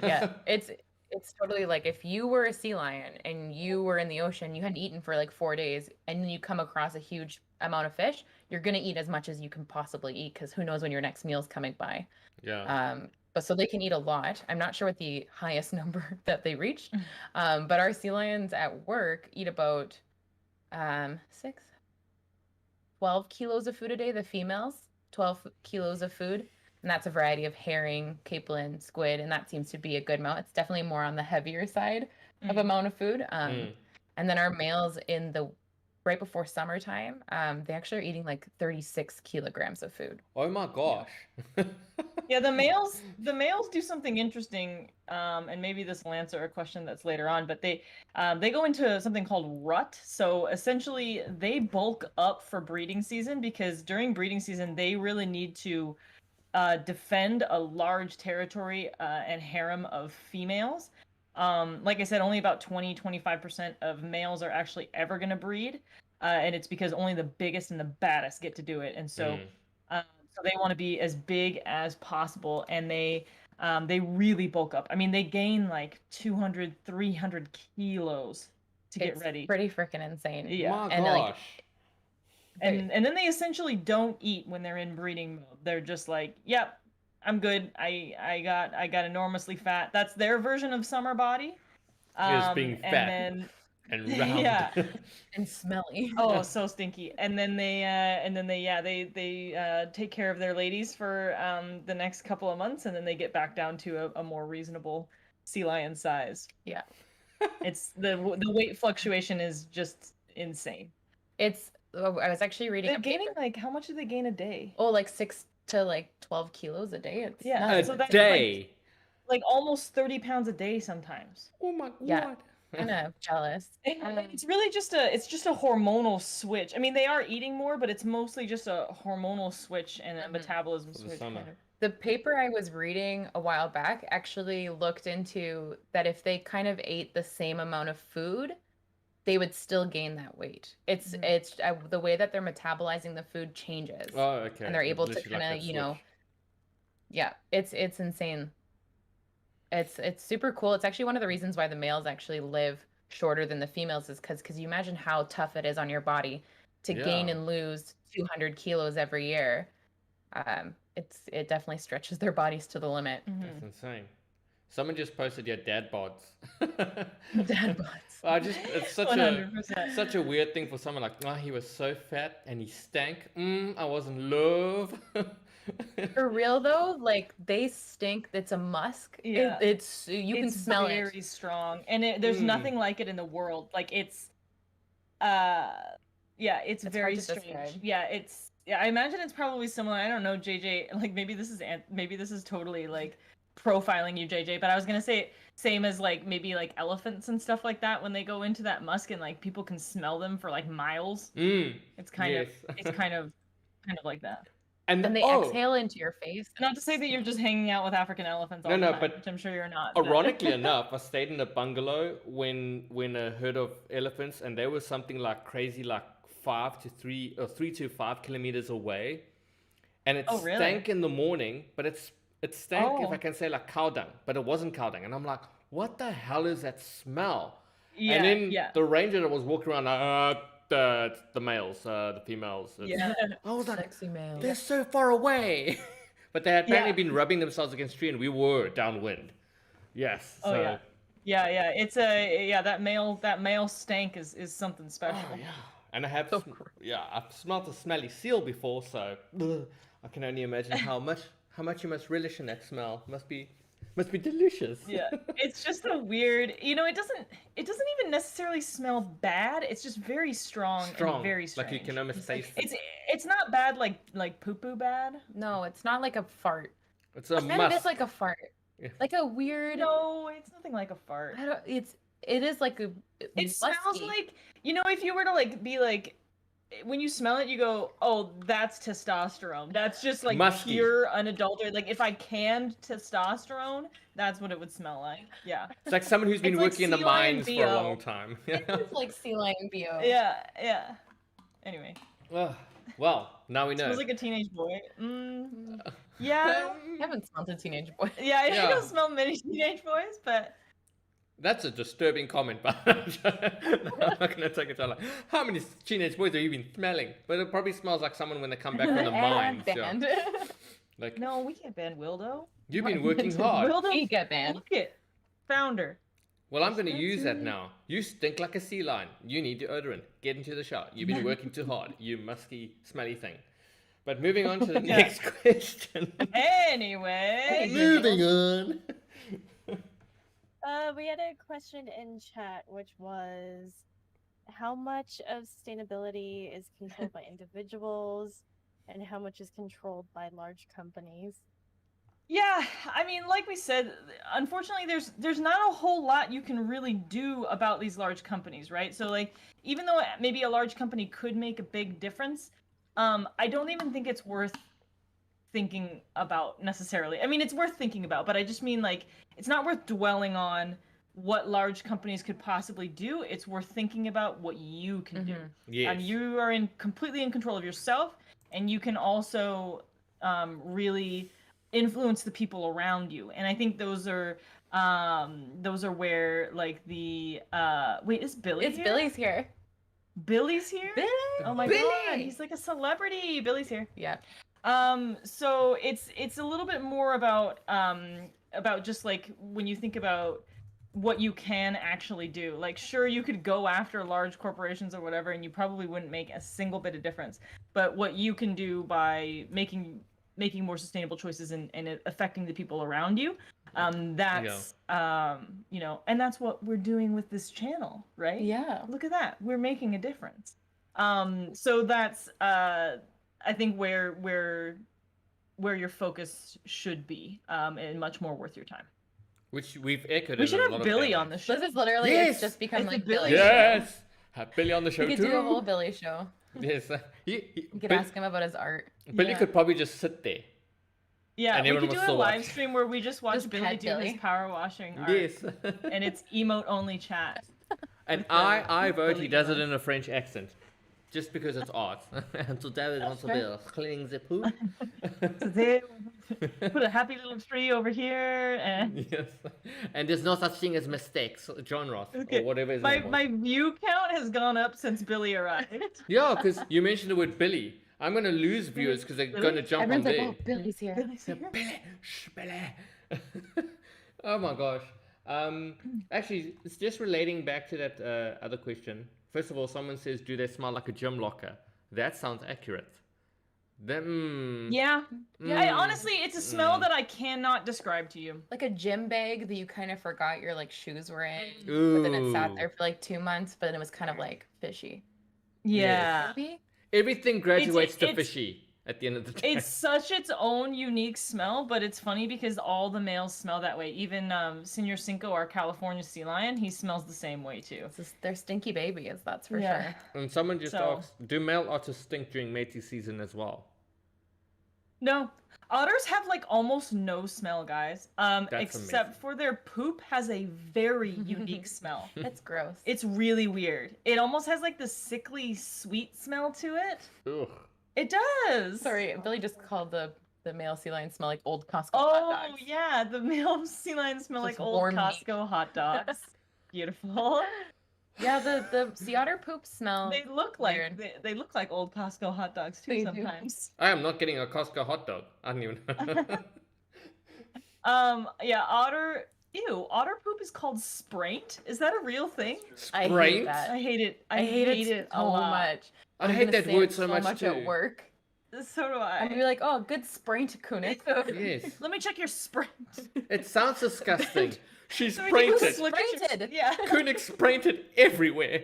yeah, it's totally like if you were a sea lion and you were in the ocean, you hadn't eaten for like 4 days, and then you come across a huge amount of fish, you're gonna eat as much as you can possibly eat, because who knows when your next meal's coming by. Yeah. But so they can eat a lot. I'm not sure what the highest number that they reached, but our sea lions at work eat about 12 kilos of food a day. The females, 12 kilos of food. And that's a variety of herring, capelin, squid, and that seems to be a good amount. It's definitely more on the heavier side of amount of food. And then our males right before summertime, they actually are eating like 36 kilograms of food. Oh my gosh. Yeah, the males do something interesting, and maybe this will answer a question that's later on, but they go into something called rut. So essentially they bulk up for breeding season, because during breeding season they really need to defend a large territory and harem of females. Like I said, only about 20-25% of males are actually ever going to breed, and it's because only the biggest and the baddest get to do it. And so so they want to be as big as possible, and they really bulk up. I mean, they gain like 200-300 kilos to get ready. It's pretty freaking insane. Yeah. My and gosh. And then they essentially don't eat when they're in breeding mode. They're just like, yep, I'm good. I got enormously fat. That's their version of summer body. Is being fat and round. Yeah. And smelly. Oh, so stinky. And then they take care of their ladies for the next couple of months, and then they get back down to a more reasonable sea lion size. Yeah. It's the weight fluctuation is just insane. I was actually reading. They're gaining like, how much do they gain a day? Oh, like 6 to like 12 kilos a day. It's a day. Like almost 30 pounds a day sometimes. Oh my god. Yeah. Kind of jealous. It's really just a hormonal switch. I mean, they are eating more, but it's mostly just a hormonal switch and a metabolism switch. The paper I was reading a while back actually looked into that if they kind of ate the same amount of food, they would still gain that weight. It's the way that they're metabolizing the food changes. Oh, okay. And they're able to kind of, it's insane. It's super cool. It's actually one of the reasons why the males actually live shorter than the females, is because you imagine how tough it is on your body to gain and lose 200 kilos every year. It definitely stretches their bodies to the limit. That's insane. Someone just posted your dad bods. Dad bods. It's such 100%. such a weird thing for someone like, oh, he was so fat and he stank. I was in love. For real though, like they stink. It's a musk. Yeah. It's you can smell it. It's very strong, and there's nothing like it in the world. Like it's it's very hard to strange. describe. Yeah, I imagine it's probably similar. I don't know, JJ. Like maybe this is totally like profiling you, JJ. But I was gonna say same as like maybe like elephants and stuff like that when they go into that musk and like people can smell them for like miles. It's kind of like that. And they exhale into your face. Not to say that you're just hanging out with African elephants all the time, but which I'm sure you're not. Ironically enough, I stayed in a bungalow when a herd of elephants, and they were something like crazy, like 3 to 5 kilometers away, and it stank in the morning, but it stank, if I can say, like cow dung, but it wasn't cow dung, and I'm like, what the hell is that smell? And then the ranger that was walking around, the males, the females. I was like, sexy male. They're so far away. But they had apparently been rubbing themselves against a tree, and we were downwind. Yes. Oh so. yeah. It's that male stank is something special. Oh, yeah. And I have I've smelled a smelly seal before, so I can only imagine how much you must relish in that smell. Must be delicious. Yeah, it's just a weird. It doesn't even necessarily smell bad. It's just very strong. And very strange. Like you can almost taste it. It's not bad like poo poo bad. No, it's not like a fart. It's a Kind of is like a fart. Yeah. Like a weird. No, it's nothing like a fart. It is like a. It smells like if you were to like be like. When you smell it, you go, "Oh, that's testosterone." That's just like musky. Pure, unadulterated. Like if I canned testosterone, that's what it would smell like. Yeah. It's like someone who's been working in the mines for a long time. It's like sea lion BO. Yeah. Anyway. Well, now we know. Smells like a teenage boy. Yeah. I haven't smelled a teenage boy. Yeah, I don't smell many teenage boys, but. That's a disturbing comment, but I'm not going to take it to like, how many teenage boys have you been smelling? But it probably smells like someone when they come back from the mines. Banned. Like, no, we get banned, Wildo. You've been working hard. Wildo, we get banned. Look it. Founder. Well, I'm going to use that now. You stink like a sea lion. You need deodorant. Get into the shower. You've been working too hard. You musky, smelly thing. But moving on to the next question. Anyway. Moving on. We had a question in chat, which was, how much of sustainability is controlled by individuals, and how much is controlled by large companies? Yeah, I mean, like we said, unfortunately, there's not a whole lot you can really do about these large companies, right? So, like, even though maybe a large company could make a big difference, I don't even think it's worth thinking about necessarily. I mean, it's worth thinking about, but I just mean like it's not worth dwelling on what large companies could possibly do. It's worth thinking about what you can do. Yes. You are completely in control of yourself, and you can also really influence the people around you. And I think those are where like the wait, is Billy It's here? Billy's here. Billy's here? Billy? Oh my Billy! god, he's like a celebrity. Billy's here. Yeah. So it's a little bit more about just like when you think about what you can actually do. Like, sure, you could go after large corporations or whatever, and you probably wouldn't make a single bit of difference. But what you can do by making more sustainable choices and affecting the people around you, that's and that's what we're doing with this channel, right? Yeah. Look at that, we're making a difference. So that's I think where your focus should be, and much more worth your time. Which we've echoed. We should in a have lot Billy of on the show. This is literally it's just become It's a like Billy Billy. Yes, have Billy on the show We too. could do a whole Billy show. Yes, You could ask him about his art. Billy Yeah. could probably just sit there. Yeah, And we everyone could do will a still live watch. stream where we just watch Just Billy pet do Billy. his power washing art. Yes. And it's emote only chat. And I vote he does it in a French accent. Just because it's art. And today we want to be cleaning the poo. So they put a happy little tree over here, and Yes. And there's no such thing as mistakes, John Ross, Okay, or whatever his my name was. my view count has gone up since Billy arrived. Yeah, because you mentioned the word Billy. I'm going to lose viewers because they're Billy? going to jump Everyone's on like, there. oh, Billy's here. Billy's here. Billy, shh, Billy. Oh my gosh. Actually, it's just relating back to that other question. First of all, someone says, do they smell like a gym locker? That sounds accurate. Yeah. Honestly, it's a smell that I cannot describe to you. Like a gym bag that you kind of forgot your like shoes were in, but then it sat there for like 2 months, but then it was kind of like fishy. Yeah. Maybe? Everything graduates to it's- fishy at the end of the day. It's such its own unique smell, but it's funny because all the males smell that way. Even Senor Cinco, our California sea lion, he smells the same way too. They're stinky babies, that's for sure. And someone just asked, do male otters stink during mating season as well? No. Otters have like almost no smell, guys. Except amazing. for their poop has a very unique smell. It's gross. It's really weird. It almost has like the sickly sweet smell to it. Ugh. It does. Sorry, Billy just called the male sea lions smell like old Costco hot Oh dogs. yeah, the male sea lions smell Just like old warm meat. Costco hot dogs. Beautiful. Yeah, the sea otter poop smell. They look like weird. they look like old Costco hot dogs too They do. sometimes. I am not getting a Costco hot dog. I don't even know. Yeah, otter. Ew, otter poop is called spraint. Is that a real thing? I hate Spraint? that. I hate it. I hate it a so lot. much. I I'm hate gonna that say word it so much too. at work. So do I. I'm gonna be like, oh, good spraint, Kunik. Yes. Let me check your spraint. It sounds disgusting. She So we can sprainted. look at your- Sprainted. Yeah. Koenig sprainted everywhere.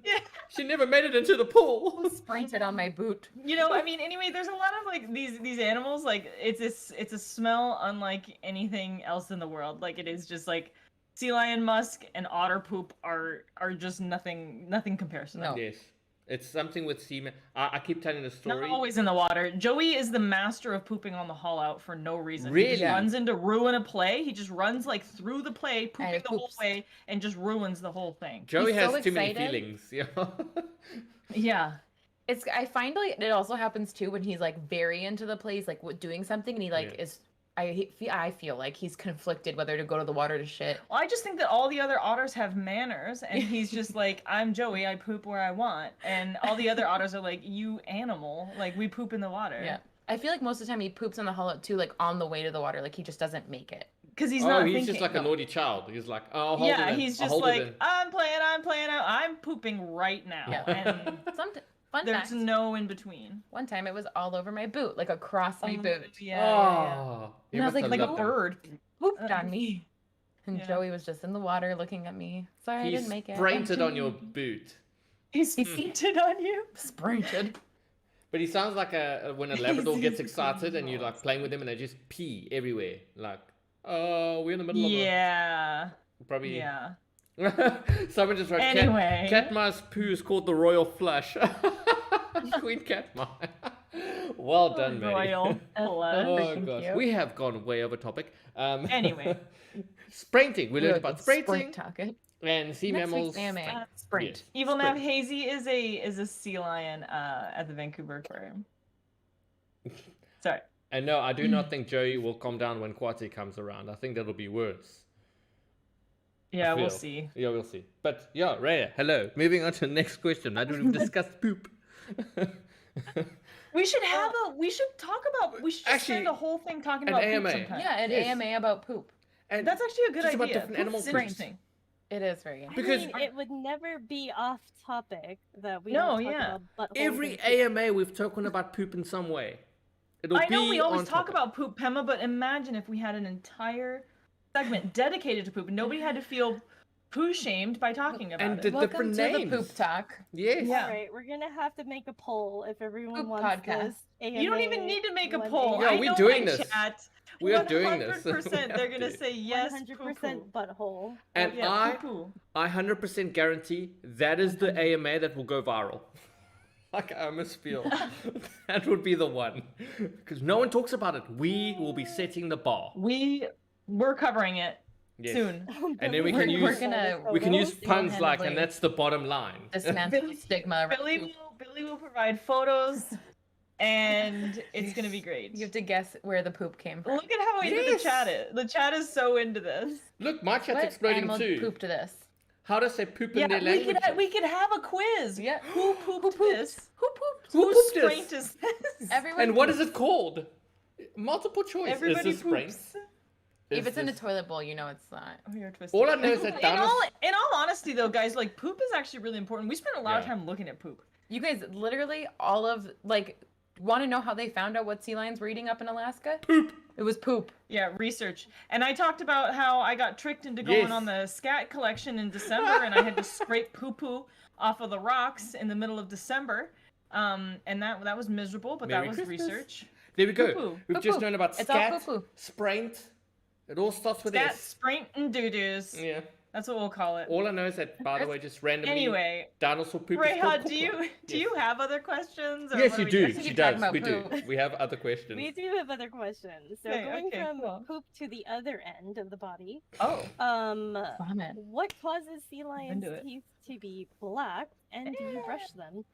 Yeah. She never made it into the pool. Sprainted on my boot. You know, I mean, anyway, there's a lot of like these animals. Like it's a smell unlike anything else in the world. Like it is just like sea lion musk and otter poop are just nothing compares to them. No. Yes. It's something with semen. I keep telling the story. Not always in the water. Joey is the master of pooping on the haul out for no reason. He Really? just runs in to ruin a play. He just runs like through the play, pooping it the whole poops. way, and just ruins the whole thing. Joey He's has so too many excited. feelings. Yeah. Yeah. I find like it also happens too when he's like very into the plays, like doing something, and he like Yeah. is. I feel like he's conflicted whether to go to the water to shit. Well, I just think that all the other otters have manners, and he's just like, I'm Joey, I poop where I want. And all the other otters are like, you animal, like we poop in the water. Yeah, I feel like most of the time he poops on the hollow too, like on the way to the water, like he just doesn't make it. Because he's Oh, not he's thinking. just like a naughty child. He's like, oh, I'll hold it Yeah, in. he's I'll just hold it like, in. I'm playing, I'm pooping right now. Yeah. And Fun there's fact. no in between. One time it was all over my boot, like across my boot. Yeah. Oh, he And I was must like, have Like a loved him. bird. Pooped on me. And Yeah. Joey was just in the water looking at me. Sorry, I He didn't make it. sprainted on your boot. He's painted on you. Sprainted. But he sounds like when a Labrador gets excited and you're like playing with him and they just pee everywhere. Like, oh, we're in the middle of Yeah. a... Probably... Yeah. Someone just wrote, Anyway. cat mice poo is called the royal flush. Queen cat mice. Well done, Maddie. Royal flush. Oh Freaking gosh, cute. we have gone way over topic. Anyway. Sprainting. We learned about Sprint sprainting talking. and sea Next mammals. week's AMA. Sprint. Yes. Evil Sprint. Nav Hazy is a sea lion at the Vancouver Aquarium. Sorry. And no, I do not think Joey will calm down when Kwati comes around. I think that'll be worse. Yeah, we'll feel. see. Yeah, we'll see. But yeah, Reiha, hello. Moving on to the next question. I don't discuss poop. We should talk about. We should just Actually, spend a whole thing talking an about AMA. poop sometime. Yeah, an Yes. AMA about poop. And That's actually a good Just idea. about different animal Poop's poops. interesting. It is very I Because- mean, it would never be off topic that we No, don't talk yeah. about buttholes every and poop. AMA we've talked about poop in some way. It'll I know be we always on talk topic. about poop, Pema, but imagine if we had an entire segment dedicated to poop and nobody had to feel poo shamed by talking about And it. the Welcome different to names. the poop talk. Yes. Yeah. Alright, we're gonna have to make a poll if everyone Poop wants podcast. this. You don't even AMA need to make a 1 poll. Yeah, I we're know doing my this. Chat, We are doing this. 100% they're gonna We have to. say yes. 100% butthole. And Yeah, poo-poo. I 100% guarantee that is the AMA that will go viral. Like, I almost feel that would be the one. Because no one talks about it. We will be setting the bar. We're covering it Yes. soon. And then we We're- can we're use gonna- we can use puns like, single-handedly and that's the bottom line. Dismantle Billy- stigma. around Billy poop. Billy will provide photos, and it's gonna be great. You have to guess where the poop came from. Look at how into Yes. the chat is. The chat is so into this. Look, my chat's What exploding animal too. pooped this? How does they poop Yeah, in their language? we could have a quiz. Yeah. Who pooped this? Who pooped? Who Whose pooped spraint this? is this? Everyone. And what is pooped. it called? Multiple choice. Everybody is this spraint? poops. If it's in a toilet bowl, you know it's not. Oh, you're twisted. All I know is that in all honesty, though, guys, like poop is actually really important. We spend a lot of time looking at poop. You guys, literally, all of want to know how they found out what sea lions were eating up in Alaska? Poop. It was poop. Yeah, research. And I talked about how I got tricked into going on the scat collection in December, and I had to scrape poo-poo off of the rocks in the middle of December. And that was miserable, but Merry that was Christmas. research. There we go. Poo-poo. We've just known about It's all scat, poo-poo. spraint. It all starts with Scat, S. spraint, and doo-doos. Yeah. That's what we'll call it. All I know is that, by the way, just randomly, Anyway, dinosaur poop is Reiha, called do you have other questions? Or Yes, what you are we do. doing? Keep She talking does. about We do. poop. We have other questions. We do have other questions. So Okay, going okay, from cool. poop to the other end of the body, Oh, Vomit. what causes sea lions' into it. teeth to be black, and do you brush them?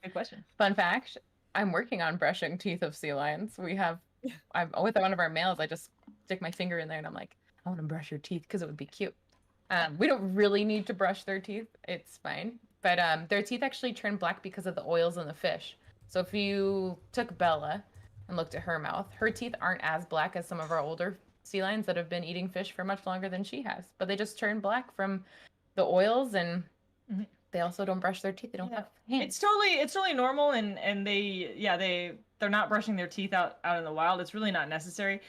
good question. Fun fact, I'm working on brushing teeth of sea lions. I'm with one of our males, I just stick my finger in there and I'm like, I want to brush your teeth because it would be cute. We don't really need to brush their teeth. It's fine. But their teeth actually turn black because of the oils in the fish. So if you took Bella and looked at her mouth, her teeth aren't as black as some of our older sea lions that have been eating fish for much longer than she has. But they just turn black from the oils, and they also don't brush their teeth. They don't have hands. It's totally normal, and they're not brushing their teeth out in the wild. It's really not necessary.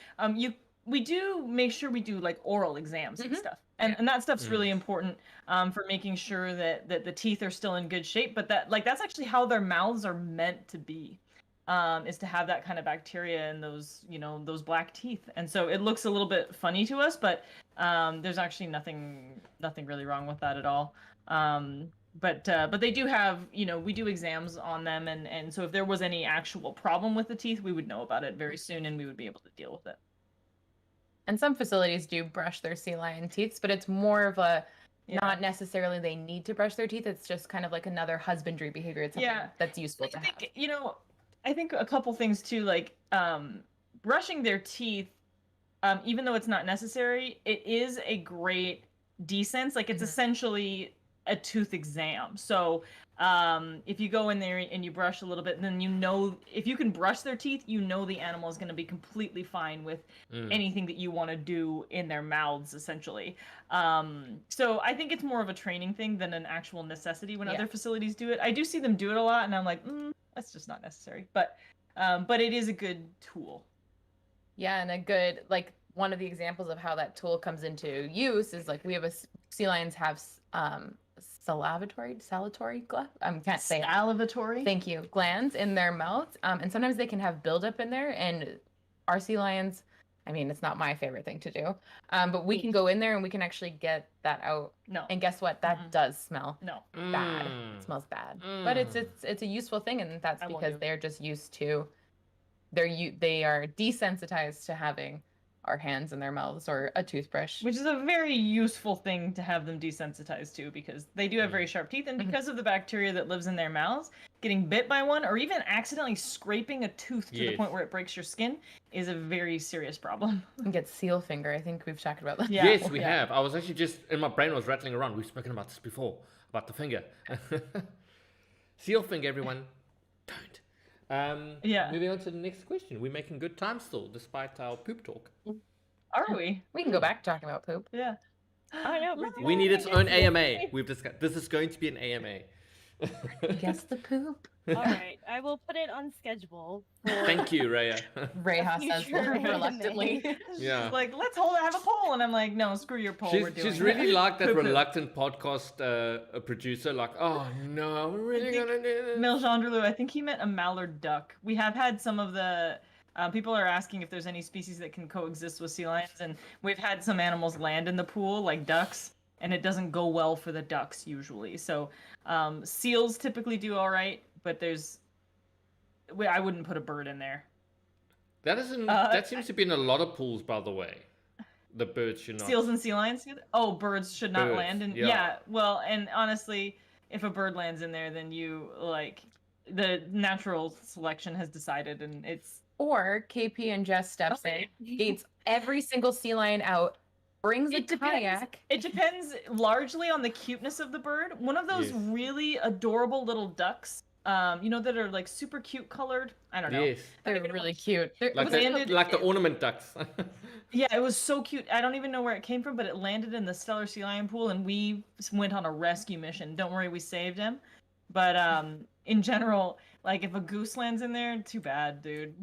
We do make sure we do like oral exams and stuff. And that stuff's really important for making sure that the teeth are still in good shape. But that's actually how their mouths are meant to be, is to have that kind of bacteria in those black teeth. And so it looks a little bit funny to us, but there's actually nothing really wrong with that at all. But they do have, we do exams on them, and so if there was any actual problem with the teeth, we would know about it very soon, and we would be able to deal with it. And some facilities do brush their sea lion teeth, but it's more of a not necessarily they need to brush their teeth. It's just kind of like another husbandry behavior. It's something that's useful to have. I think a couple things too, like brushing their teeth, even though it's not necessary, it is a great desense. Like it's essentially a tooth exam. So if you go in there and you brush a little bit, then if you can brush their teeth, the animal is going to be completely fine with anything that you want to do in their mouths, essentially. So I think it's more of a training thing than an actual necessity when other facilities do it. I do see them do it a lot, and I'm like, that's just not necessary. But it is a good tool. Yeah, and a good, like, one of the examples of how that tool comes into use is like sea lions have salivatory glands. Can't say salivatory. Thank you. Glands in their mouths, and sometimes they can have buildup in there. And our sea lions, I mean, it's not my favorite thing to do, but we can go in there and we can actually get that out. No. And guess what? That does smell bad. It smells bad. But it's a useful thing, and that's because they're just used to. They are desensitized to having our hands in their mouths or a toothbrush, which is a very useful thing to have them desensitized to, because they do have very sharp teeth, and because of the bacteria that lives in their mouths, getting bit by one or even accidentally scraping a tooth to the point where it breaks your skin is a very serious problem. And get seal finger. I think we've talked about that. Yes, we have. I was actually just in my brain was rattling around. We've spoken about this before, about the finger. Seal finger, everyone. Don't. Moving on to the next question. We're making good time still, despite our poop talk. Are we? We can go back to talking about poop. Yeah. I know. We need its own AMA. We've discussed. This is going to be an AMA. Guess the poop. All right, I will put it on schedule. Thank you, Reiha. Reiha says reluctantly. She's like, let's have a poll, and I'm like, no, screw your poll. She's really like that reluctant podcast producer. Like, oh no, we're really gonna do this. Milgendrelu, I think he meant a mallard duck. We have had some of the people are asking if there's any species that can coexist with sea lions, and we've had some animals land in the pool, like ducks, and it doesn't go well for the ducks usually. So seals typically do all right, but I wouldn't put a bird in there. That seems to be in a lot of pools, by the way. The birds should not. Seals and sea lions? Oh, birds should not land in. Yeah. Well, and honestly, if a bird lands in there, then the natural selection has decided, and it's. Or KP and Jess steps in, gates every single sea lion out, brings a kayak. It depends largely on the cuteness of the bird. One of those really adorable little ducks that are like super cute colored. I don't know. Yes. They're really cute. Like the ornament ducks. Yeah, it was so cute. I don't even know where it came from, but it landed in the Stellar Sea Lion pool, and we went on a rescue mission. Don't worry, we saved him. But in general, like if a goose lands in there, too bad, dude.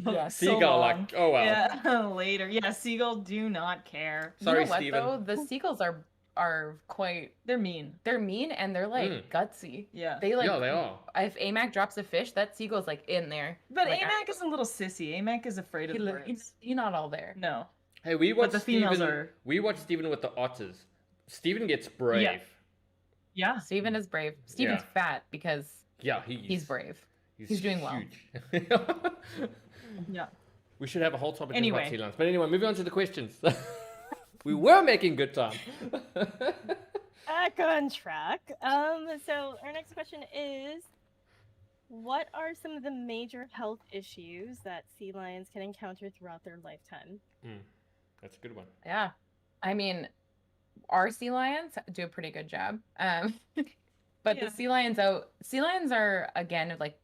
Yeah, seagull, like, oh well. Yeah, later. Yeah, seagull do not care. Sorry, you know what, Steven. though? The seagulls are quite. They're mean. They're mean and they're like gutsy. Yeah. They like. Yeah, they are. If AMAC drops a fish, that seagull's like in there. But like, AMAC is a little sissy. AMAC is afraid of birds. He's not all there. No. Hey, we watched the females Steven. are- We watched Steven with the otters. Steven gets brave. Yeah. Steven is brave. Steven's fat because Yeah, he's brave. He's doing well. huge. Yeah. We should have a whole topic Anyway. about sea lions. But anyway, moving on to the questions. We were making good time. Back on track. So our next question is, what are some of the major health issues that sea lions can encounter throughout their lifetime? That's a good one. Yeah. I mean, our sea lions do a pretty good job. But Yeah. the sea lions are, again, like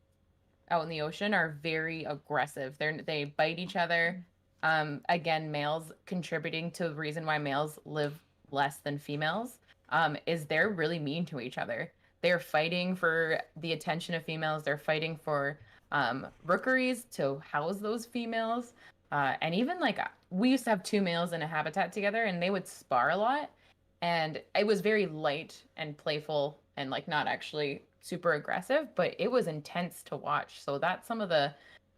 out in the ocean, are very aggressive. They bite each other. Again, males contributing to the reason why males live less than females is they're really mean to each other. They're fighting for the attention of females. They're fighting for rookeries to house those females. And even like we used to have 2 males in a habitat together and they would spar a lot. And it was very light and playful and like not actually super aggressive, but it was intense to watch. So that's some of the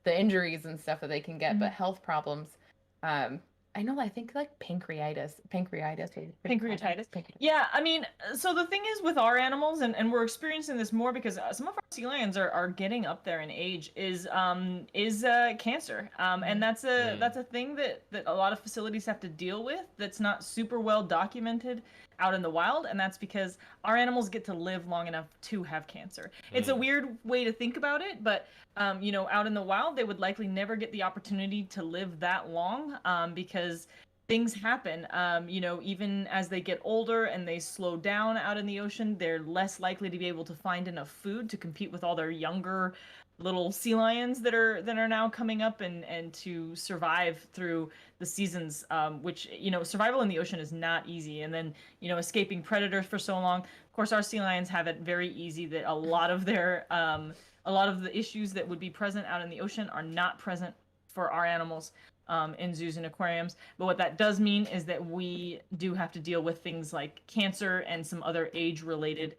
injuries and stuff that they can get, but health problems. I know, I think like pancreatitis. Yeah, I mean, so the thing is with our animals, and we're experiencing this more because some of our sea lions are getting up there in age, is cancer. And that's a thing that a lot of facilities have to deal with that's not super well documented out in the wild, and that's because our animals get to live long enough to have cancer. It's a weird way to think about it, but out in the wild, they would likely never get the opportunity to live that long because things happen. Even as they get older and they slow down out in the ocean, they're less likely to be able to find enough food to compete with all their younger little sea lions that are now coming up and to survive through the seasons, which survival in the ocean is not easy. And then escaping predators for so long. Of course, our sea lions have it very easy. That a lot of the issues that would be present out in the ocean are not present for our animals in zoos and aquariums. But what that does mean is that we do have to deal with things like cancer and some other age-related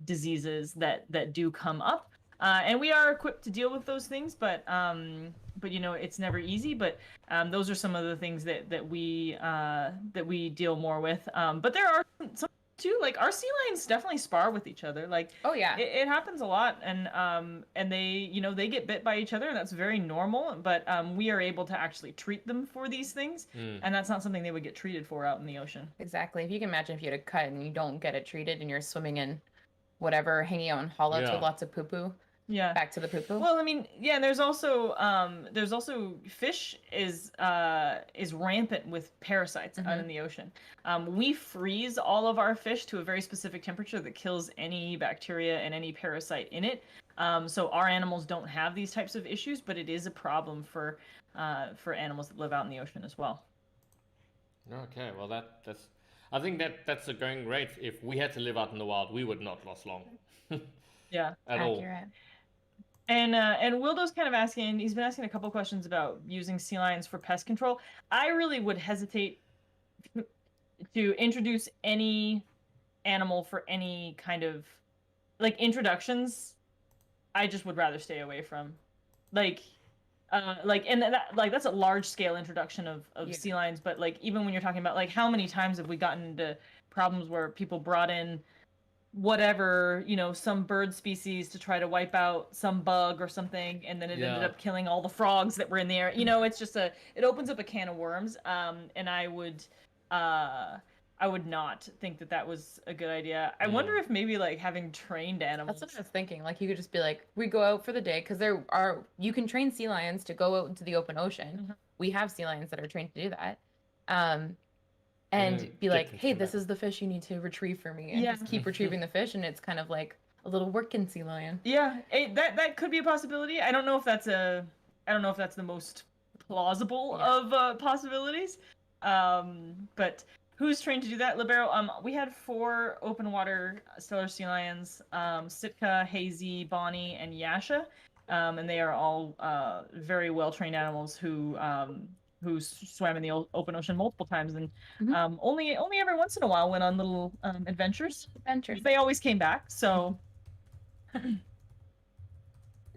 diseases that do come up. And we are equipped to deal with those things, but it's never easy. But those are some of the things that we deal more with. But there are some too. Like our sea lions definitely spar with each other. Like oh yeah, it happens a lot, and they get bit by each other, and that's very normal. But we are able to actually treat them for these things, and that's not something they would get treated for out in the ocean. Exactly. If you can imagine if you had a cut and you don't get it treated, and you're swimming in whatever, hanging out in hollows with lots of poo poo. Yeah. Back to the poo poo. Well, I mean, yeah. There's also fish is rampant with parasites out in the ocean. We freeze all of our fish to a very specific temperature that kills any bacteria and any parasite in it. So our animals don't have these types of issues, but it is a problem for animals that live out in the ocean as well. Okay, well that's I think that's a going rate. If we had to live out in the wild, we would not last long. Yeah. At all. And Wildo's kind of asking, he's been asking a couple questions about using sea lions for pest control. I really would hesitate to introduce any animal for any kind of like introductions. I just would rather stay away from that's a large scale introduction of sea lions. But like, even when you're talking about like how many times have we gotten into problems where people brought in whatever, some bird species to try to wipe out some bug or something, and then it ended up killing all the frogs that were in the air. It's just it opens up a can of worms. And I would not think that was a good idea. I wonder if maybe like having trained animals. That's what I was thinking. Like you could just be like, we go out for the day, because you can train sea lions to go out into the open ocean. Mm-hmm. We have sea lions that are trained to do that. And be like, hey, this is the fish you need to retrieve for me, and just keep retrieving the fish. And it's kind of like A little working sea lion. Yeah, that could be a possibility. I don't know if that's the most plausible of possibilities. But who's trained to do that? Libero. We had 4 open water stellar sea lions: Sitka, Hazy, Bonnie, and Yasha. And they are all very well trained animals who swam in the open ocean multiple times, and only every once in a while went on little adventures. They always came back. So.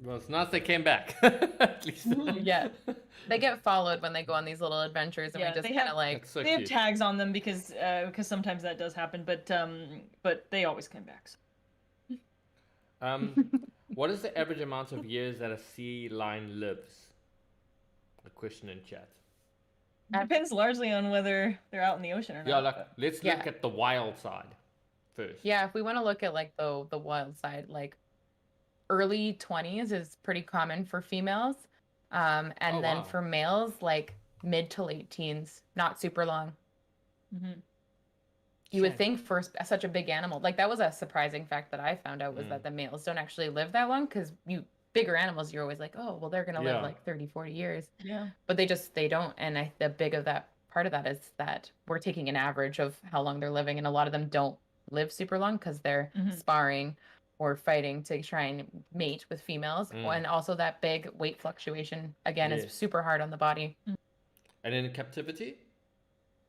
Well, it's nice they came back. At least. Yeah. They get followed when they go on these little adventures, and we just kind of like they have tags on them because sometimes that does happen, but they always come back. So. What is the average amount of years that a sea lion lives? A question in chat. Depends largely on whether they're out in the ocean or not. Yeah, like let's look at the wild side first. Yeah, if we want to look at like the wild side, like early 20s is pretty common for females. And then for males, like mid to late teens, not super long. Mm-hmm. You would think for such a big animal, like that was a surprising fact that I found out was that the males don't actually live that long, because bigger animals, you're always like, oh, well, they're going to live like 30, 40 years. Yeah. But they don't. And the big of that part of that is that we're taking an average of how long they're living. And a lot of them don't live super long because they're sparring or fighting to try and mate with females. And also that big weight fluctuation, again, is super hard on the body. And in captivity,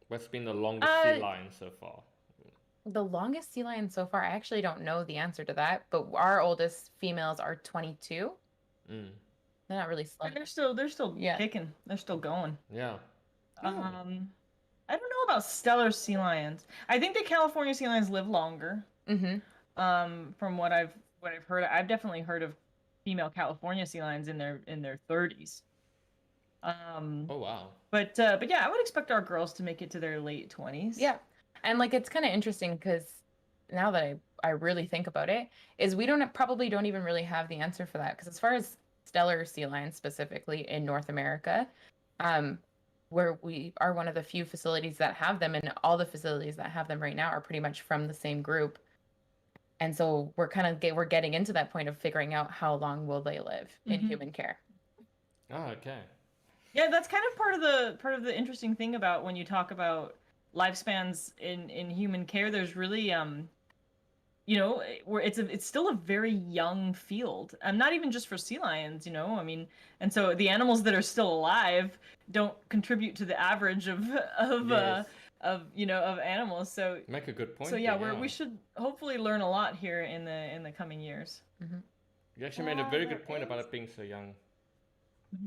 what's been the longest sea lion so far? The longest sea lion so far, I actually don't know the answer to that, but our oldest females are 22. They're not really slow. They're still kicking. They're still going. Yeah. I don't know about stellar sea lions. I think the California sea lions live longer. From what I've heard, I've definitely heard of female California sea lions in their 30s. Oh wow. But yeah, I would expect our girls to make it to their late 20s. Yeah. And like it's kind of interesting because now that I really think about it, is we probably don't even really have the answer for that, because as far as stellar sea lions specifically in North America, where we are one of the few facilities that have them, and all the facilities that have them right now are pretty much from the same group. And so we're getting into that point of figuring out how long will they live in human care. Oh, okay. Yeah, that's kind of part of the interesting thing about when you talk about lifespans in human care. There's really where it's still a very young field. Not even just for sea lions, I mean, and so the animals that are still alive don't contribute to the average of animals. So make a good point. So we should hopefully learn a lot here in the coming years. You actually made a very good point about it being so young.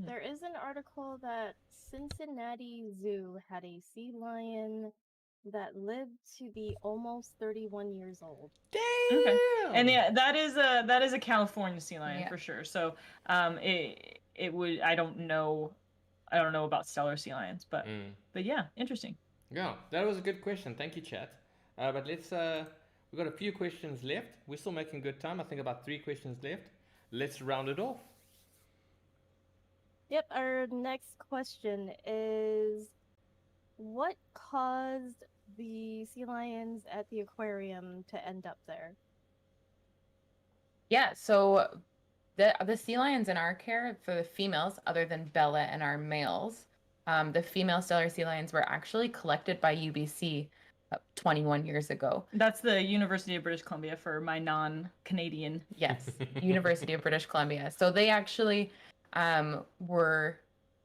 There is an article that Cincinnati Zoo had a sea lion that lived to be almost 31 years old. Damn. Okay. And yeah, that is a California sea lion for sure. So it would, I don't know about stellar sea lions, but yeah, interesting. Yeah, that was a good question. Thank you, chat. But let's we've got a few questions left. We're still making good time. I think about 3 questions left. Let's round it off. Yep, our next question is, what caused the sea lions at the aquarium to end up there? Yeah, so the sea lions in our care, for the females, other than Bella and our males, the female stellar sea lions were actually collected by UBC 21 years ago. That's the University of British Columbia for my non-Canadian. Yes, University of British Columbia. So they actually were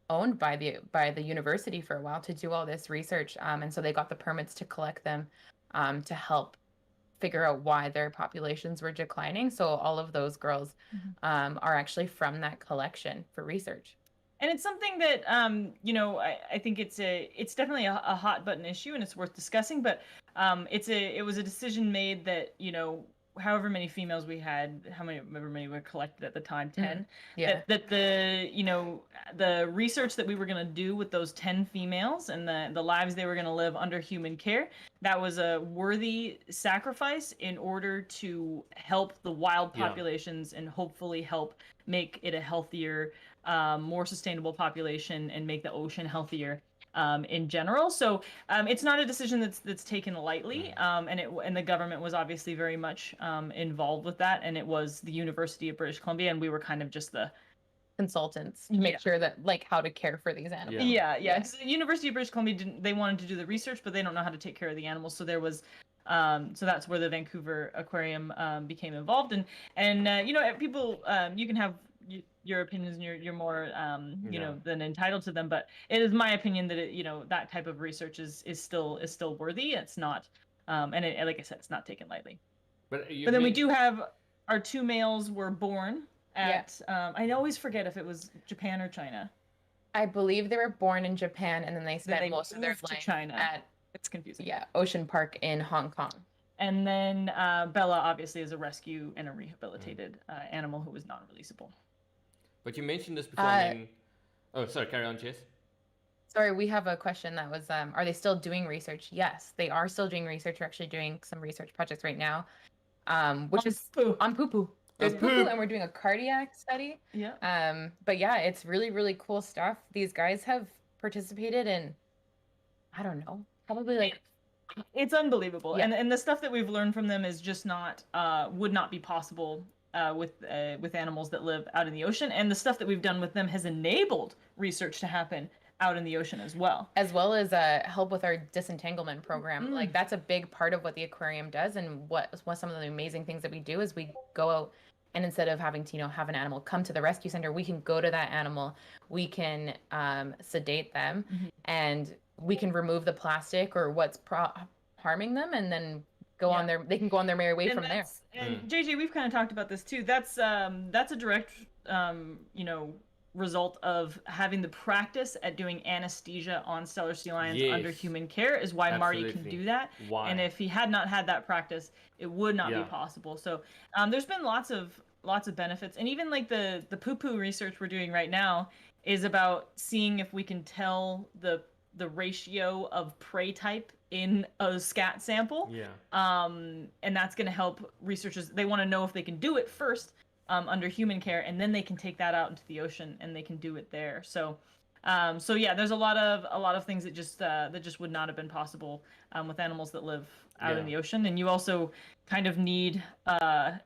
owned by the university for a while to do all this research, and so they got the permits to collect them to help figure out why their populations were declining. So all of those girls are actually from that collection for research. And it's something that I think it's definitely a hot button issue, and it's worth discussing. But it was a decision made that however many females we had, however many were collected at the time, 10. Yeah. That the research that we were going to do with those 10 females and the lives they were going to live under human care, that was a worthy sacrifice in order to help the wild populations and hopefully help make it a healthier, more sustainable population and make the ocean healthier. in general. So it's not a decision that's taken lightly, and the government was obviously very much involved with that, and it was the University of British Columbia, and we were kind of just the consultants to make sure that like how to care for these animals. Yeah. Because the University of British Columbia they wanted to do the research, but they don't know how to take care of the animals. So there was, so that's where the Vancouver Aquarium became involved, and you know, people, you can have your opinions, and you're more you know, than entitled to them, but it is my opinion that you know, that type of research is still worthy. It's not, and like I said, it's not taken lightly. But then we do have our 2 males were born at I always forget if it was Japan or China. I believe they were born in Japan, and then they spent most of their life China. at, it's confusing. Yeah, Ocean Park in Hong Kong. And then Bella obviously is a rescue and a rehabilitated animal who was non-releasable. But you mentioned this before. Oh, sorry, carry on, Jess. Sorry, we have a question that was, are they still doing research? Yes, they are still doing research. We're actually doing some research projects right now, which is on poo-poo. There's poo-poo, and we're doing a cardiac study. Yeah. But yeah, it's really, really cool stuff. These guys have participated in, I don't know, probably like... It's unbelievable. Yeah. And the stuff that we've learned from them is just not, would not be possible with animals that live out in the ocean. And the stuff that we've done with them has enabled research to happen out in the ocean as well. As well as help with our disentanglement program. Like that's a big part of what the aquarium does, and what some of the amazing things that we do is we go out, and instead of having to, you know, have an animal come to the rescue center, we can go to that animal, we can sedate them, and we can remove the plastic or what's harming them, and then go on they can go on their merry way from there. And JJ, we've kind of talked about this too. That's a direct you know, result of having the practice at doing anesthesia on Steller sea lions under human care is why Marty can do that. And if he had not had that practice, it would not be possible. So there's been lots of benefits, and even like the poo-poo research we're doing right now is about seeing if we can tell the ratio of prey type in a scat sample. And that's going to help researchers. They want to know if they can do it first under human care, and then they can take that out into the ocean and they can do it there. So yeah, there's a lot of things that just would not have been possible with animals that live out in the ocean. And you also kind of need a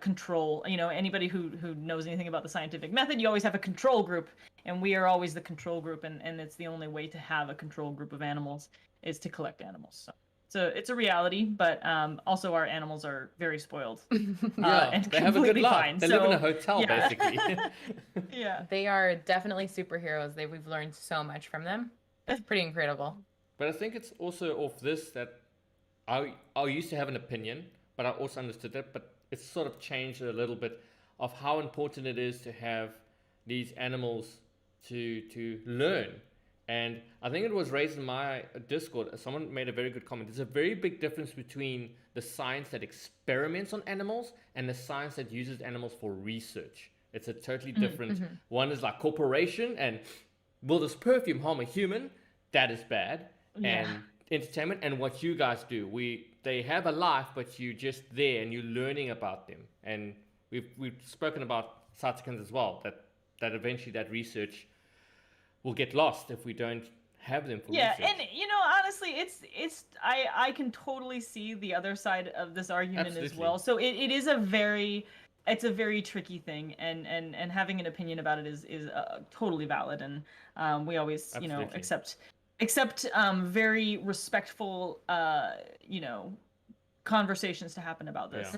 control. You know, anybody who knows anything about the scientific method, you always have a control group, and we are always the control group, and it's the only way to have a control group of animals is to collect animals. So it's a reality, but also our animals are very spoiled. And they have a good life. Fine. They live in a hotel, basically. They are definitely superheroes. We've learned so much from them. It's pretty incredible. But I think it's also off this that I used to have an opinion, but I also understood that. But it's sort of changed a little bit of how important it is to have these animals to learn. And I think it was raised in my Discord. Someone made a very good comment. There's a very big difference between the science that experiments on animals and the science that uses animals for research. It's a totally different. One is like corporation, and will this perfume harm a human? That is bad. And entertainment, and what you guys do. They have a life, but you're just there and you're learning about them. And we've spoken about cytokines as well. That eventually that research will get lost if we don't have them for research. And you know, honestly, I can totally see the other side of this argument as well. So it is a very tricky thing, and having an opinion about it is totally valid, and we always you know accept very respectful you know, conversations to happen about this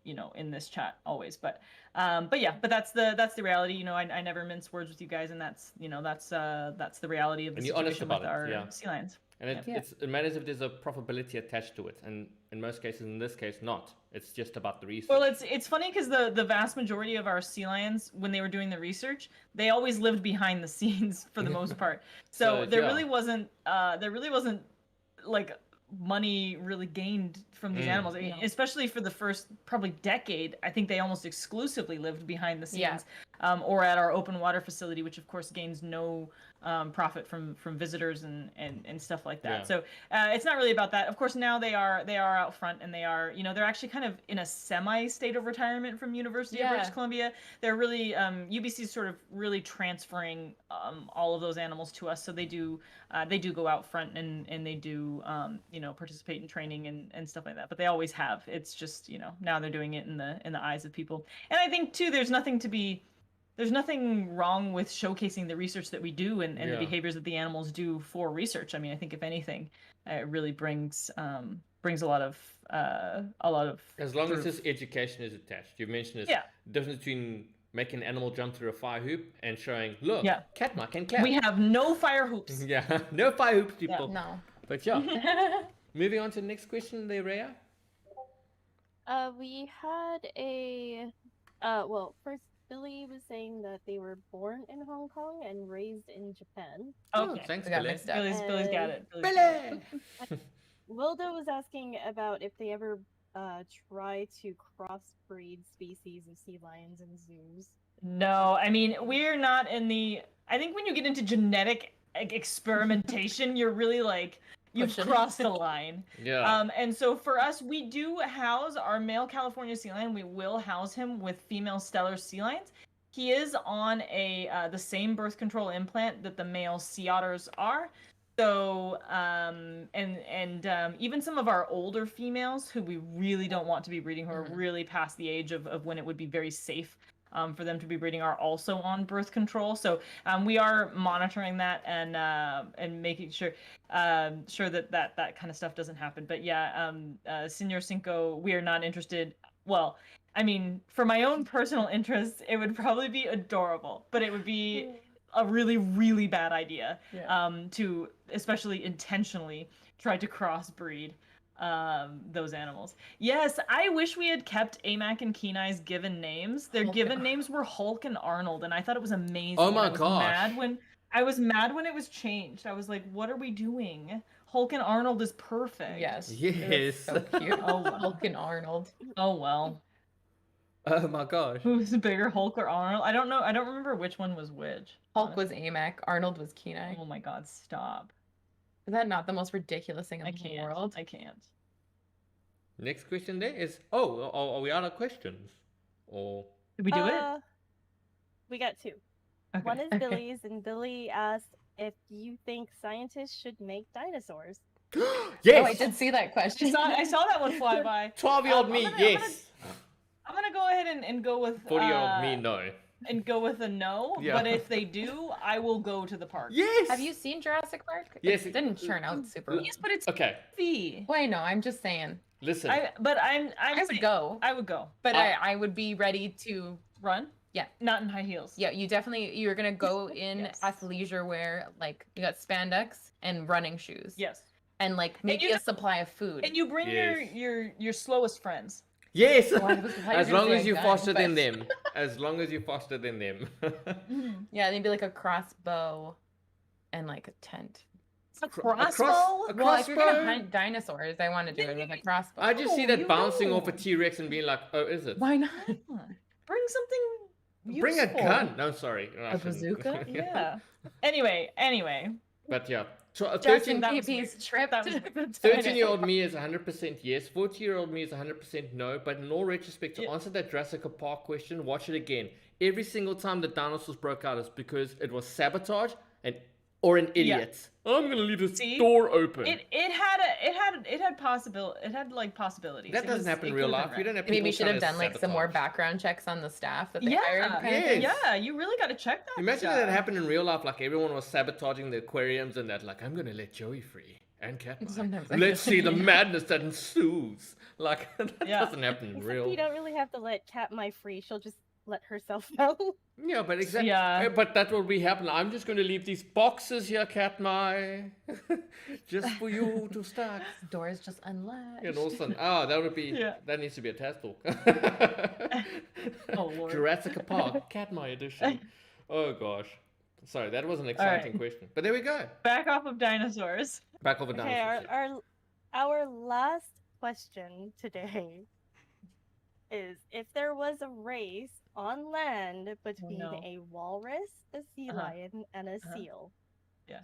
you know, in this chat always. But that's the reality. You know, I never mince words with you guys, and that's, you know, that's the reality of the situation with our sea lions. And it matters if there's a profitability attached to it, and in most cases, in this case, not. It's just about the research. Well, it's funny because the vast majority of our sea lions, when they were doing the research, they always lived behind the scenes for the most part. So there really wasn't like money really gained from these animals. I mean, especially for the first probably decade, I think they almost exclusively lived behind the scenes. or at our open water facility, which of course gains no profit from visitors and stuff like that. Yeah. So it's not really about that. Of course, now they are out front, and they are, they're actually kind of in a semi state of retirement from University of British Columbia. They're really UBC is sort of really transferring all of those animals to us. So they do go out front, and they do participate in training and stuff like that. But they always have. It's just now they're doing it in the eyes of people. And I think too, there's nothing wrong with showcasing the research that we do and the behaviors that the animals do for research. I mean, I think if anything, it really brings a lot of as long as this education is attached. You mentioned this difference between making an animal jump through a fire hoop and showing, look, Katma can clap. We have no fire hoops. No fire hoops, people. No. But moving on to the next question there, Reiha. We had first Billy was saying that they were born in Hong Kong and raised in Japan. Okay. Thanks, got Billy. mixed up. Billy's got it. Billy! Wilda was asking about if they ever try to crossbreed species of sea lions in zoos. No, I mean, we're not in the... I think when you get into genetic experimentation, you're really like... You've crossed a line. And so for us, we do house our male California sea lion. We will house him with female Stellar sea lions. He is on the same birth control implant that the male sea otters are. So even some of our older females who we really don't want to be breeding, who are really past the age of when it would be very safe for them to be breeding, are also on birth control. So we are monitoring that and making sure that kind of stuff doesn't happen. But Senor Cinco, we are not interested. Well, I mean, for my own personal interests, it would probably be adorable, but it would be a really, really bad idea to especially intentionally try to crossbreed those animals. Yes, I wish we had kept Amac and Kenai's given names. Their given names were Hulk and Arnold, and I thought it was amazing. Oh my gosh. I was mad when it was changed. I was like, what are we doing? Hulk and Arnold is perfect. Yes. So cute. Oh, Hulk and Arnold. Oh well. Oh my gosh. Who's bigger, Hulk or Arnold? I don't know. I don't remember which one was which. Hulk was Amac, Arnold was Kenai. Oh my god, stop. Is that not the most ridiculous thing in the world? I can't. Next question there is, are we out of questions? Or did we do it? We got two. Okay. One is Billy's, and Billy asked if you think scientists should make dinosaurs. Yes! Oh, I did see that question. I saw that one fly by. 12-year-old me, yes. I'm gonna go ahead and go with 40-year-old me, no. And go with a no. But if they do, I will go to the park. Yes. Have you seen Jurassic Park? Yes. It didn't turn out super well. Yes, but it's okay. fee. Wait, no, I'm just saying. Listen. I would go. I would go. But I would be ready to run. Yeah. Not in high heels. Yeah, you're gonna go in athleisure wear, like you got spandex and running shoes. Yes. And like make a supply of food. And you bring your slowest friends. Yes, as long as you're faster than them. As long as you're faster than them. Yeah, they'd be like a crossbow and like a tent. A crossbow? Well, if you're gonna hunt dinosaurs, I want to do it with a crossbow. I just see that bouncing off a T-Rex and being like, oh, is it? Why not? Bring something useful. Bring a gun. No, sorry. A bazooka? Yeah. Anyway. But yeah. So, 13-year-old me is 100% yes. 40-year-old me is 100% no. But in all retrospect, to answer that Jurassic Park question, watch it again. Every single time the dinosaurs broke out is because it was sabotage or an idiot. Yeah. I'm gonna leave this door open. It had possibilities. That doesn't happen in real life. You don't have maybe should have done like some more background checks on the staff that they hired. Yeah, you really got to check that. Imagine that happened in real life. Like everyone was sabotaging the aquariums and that. Like I'm gonna let Joey free and Katma. Let's see the madness that ensues. Like that doesn't happen in real. You don't really have to let Katma free. She'll just let herself know. Yeah, but exactly. Yeah. But that will be happening. I'm just going to leave these boxes here, Katma, just for you to start. The door is just unlatched. And also, that would be. Yeah. That needs to be a Tazz talk. Oh Lord. Jurassic Park, Katma edition. Oh gosh. Sorry, that was an exciting question. But there we go. Back off of dinosaurs. Back off of dinosaurs. Okay, our last question today is if there was a race on land between no. a walrus, a sea lion, and a seal,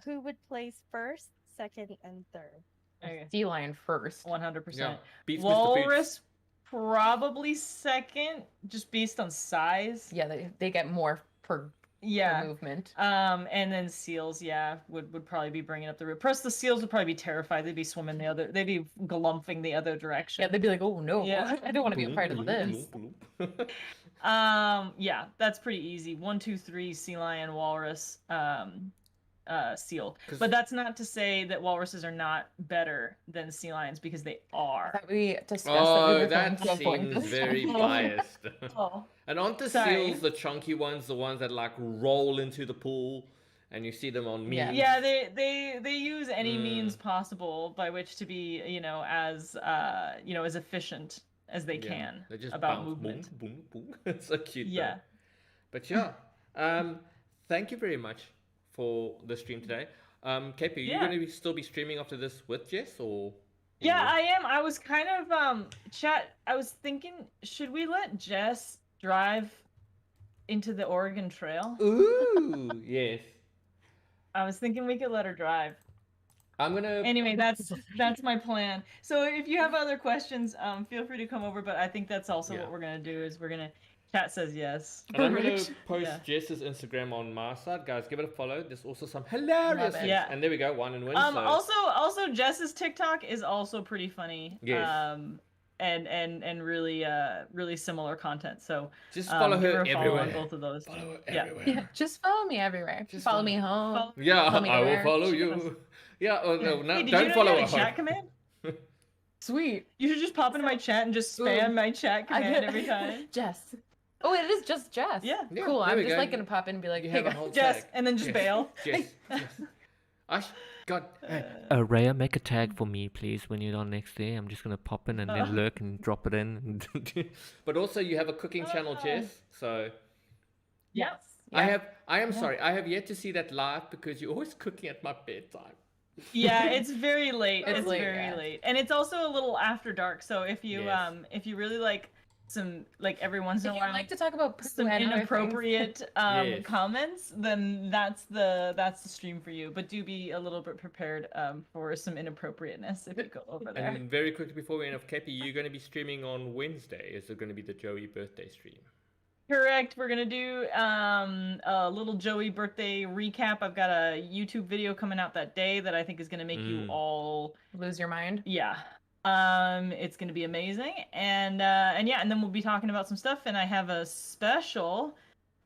who would place first, second, and third? Okay. Sea lion first. 100%. Yeah. Beats Mr. Walrus probably second, just based on size. Yeah, they get more per movement. And then seals, would probably be bringing up the rear. Plus, the seals would probably be terrified. They'd be swimming they'd be galumphing the other direction. Yeah, they'd be like, oh no, I don't want to be a part of this. Yeah, that's pretty easy. 1, 2, 3, sea lion, walrus, seal. But that's not to say that walruses are not better than sea lions, because they are. That we discussed that seems very biased. And aren't the seals the chunky ones, the ones that like roll into the pool and you see them on memes? Yeah, they use any means possible by which to be, as as efficient as they can they just about bounce, movement. Boom, boom, boom. It's so cute. Yeah. Though. But thank you very much for the stream today. KP, are you going to still be streaming after this with Jess, or? Yeah, I am. I was kind of I was thinking, should we let Jess drive into the Oregon Trail? Ooh, yes. I was thinking we could let her drive. Anyway, that's my plan. So if you have other questions, feel free to come over. But I think that's also what we're gonna do. Is we're gonna. Chat says yes. And I'm gonna post Jess's Instagram on my side, guys. Give it a follow. There's also some hilarious things. Yeah. And there we go, 1 and win. Also Jess's TikTok is also pretty funny. Yes. And really similar content. So just follow her everywhere. On both of those. Follow her everywhere. Yeah, just follow me everywhere. Just follow me home. I will follow you. Yeah, no, hey, don't follow her. Chat command? Sweet. You should just pop into my chat and just spam my chat command every time. Jess. Oh, it is just Jess. Yeah. Cool. I'm just like gonna pop in and be like, hey, Jess, and then just bail. Jess. God. Reiha, make a tag for me, please, when you're on next day. I'm just gonna pop in and then lurk and drop it in. But also, you have a cooking channel, Jess. So. Yes. Yeah. I am sorry. I have yet to see that live because you're always cooking at my bedtime. Yeah, it's very late. It's very late, and it's also a little after dark. So if you really like some every once in a while like to talk about some inappropriate comments, then that's the stream for you. But do be a little bit prepared for some inappropriateness if you go over there. And very quickly before we end off, Kepi, you're going to be streaming on Wednesday. Is it going to be the Joey birthday stream? Correct. We're gonna do a little Joey birthday recap. I've got a YouTube video coming out that day that I think is gonna make you all lose your mind. Yeah. It's gonna be amazing, and then we'll be talking about some stuff. And I have a special.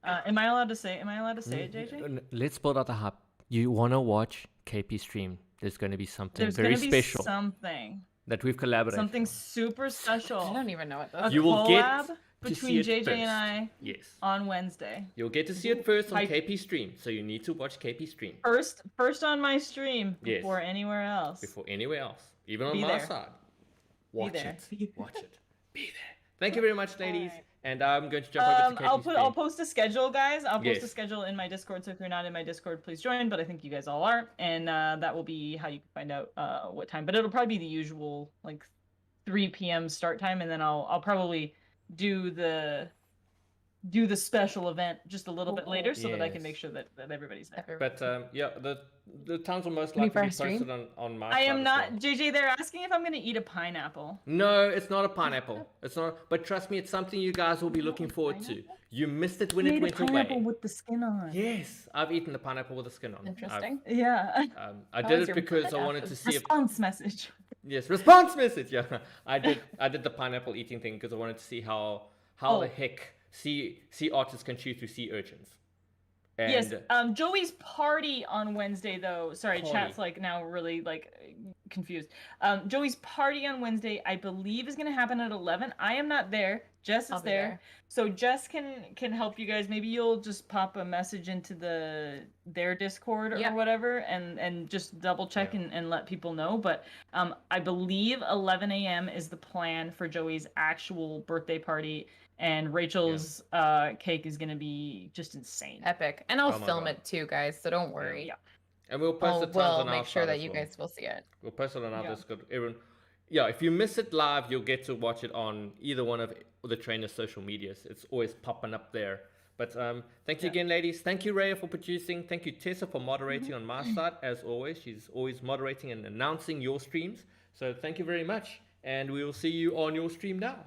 Am I allowed to say it, JJ? Let's build out the hype. You wanna watch KP stream? There's gonna be something very special. Special. Something that we've collaborated. Something super special. I don't even know what that is. You will get between JJ and I on Wednesday. You'll get to see it first on KP stream, so you need to watch KP stream. First on my stream before anywhere else. Before anywhere else. Even on my side. Watch it. Watch it. Be there. Thank you very much, ladies. Right. And I'm going to jump over to KP stream. I'll post a schedule, guys. I'll post a schedule in my Discord, so if you're not in my Discord, please join, but I think you guys all are. And that will be how you can find out what time. But it'll probably be the usual 3 p.m. start time, and then I'll probably do the special event just a little bit later so that I can make sure that everybody's there. But the times will most likely be posted on my side. I am not JJ. They're asking if I'm going to eat a pineapple. No, it's not a pineapple. It's not. But trust me, it's something you guys will be looking forward to. You missed it when it went away. Pineapple with the skin on. Yes, I've eaten the pineapple with the skin on. Interesting. I did it because I wanted to see response message. Yes, response message. Yeah, I did the pineapple eating thing because I wanted to see how the heck sea otters can chew through sea urchins. And yes. Joey's party on Wednesday, though. Sorry, chat's now really confused. Joey's party on Wednesday, I believe, is going to happen at 11. I am not there. Jess is there. So Jess can help you guys. Maybe you'll just pop a message into their Discord or whatever, and just double check and let people know. But I believe 11 a.m. is the plan for Joey's actual birthday party. And Rachel's cake is going to be just insane. Epic. And I'll film it too, guys, so don't worry. Yeah. And we'll post it on our make sure that you guys will see it. We'll post it on our Discord. Everyone, if you miss it live, you'll get to watch it on either one of the trainer's social medias. It's always popping up there. But thank you again, ladies. Thank you, Reiha, for producing. Thank you, Tessa, for moderating on my side. As always, she's always moderating and announcing your streams. So thank you very much. And we will see you on your stream now.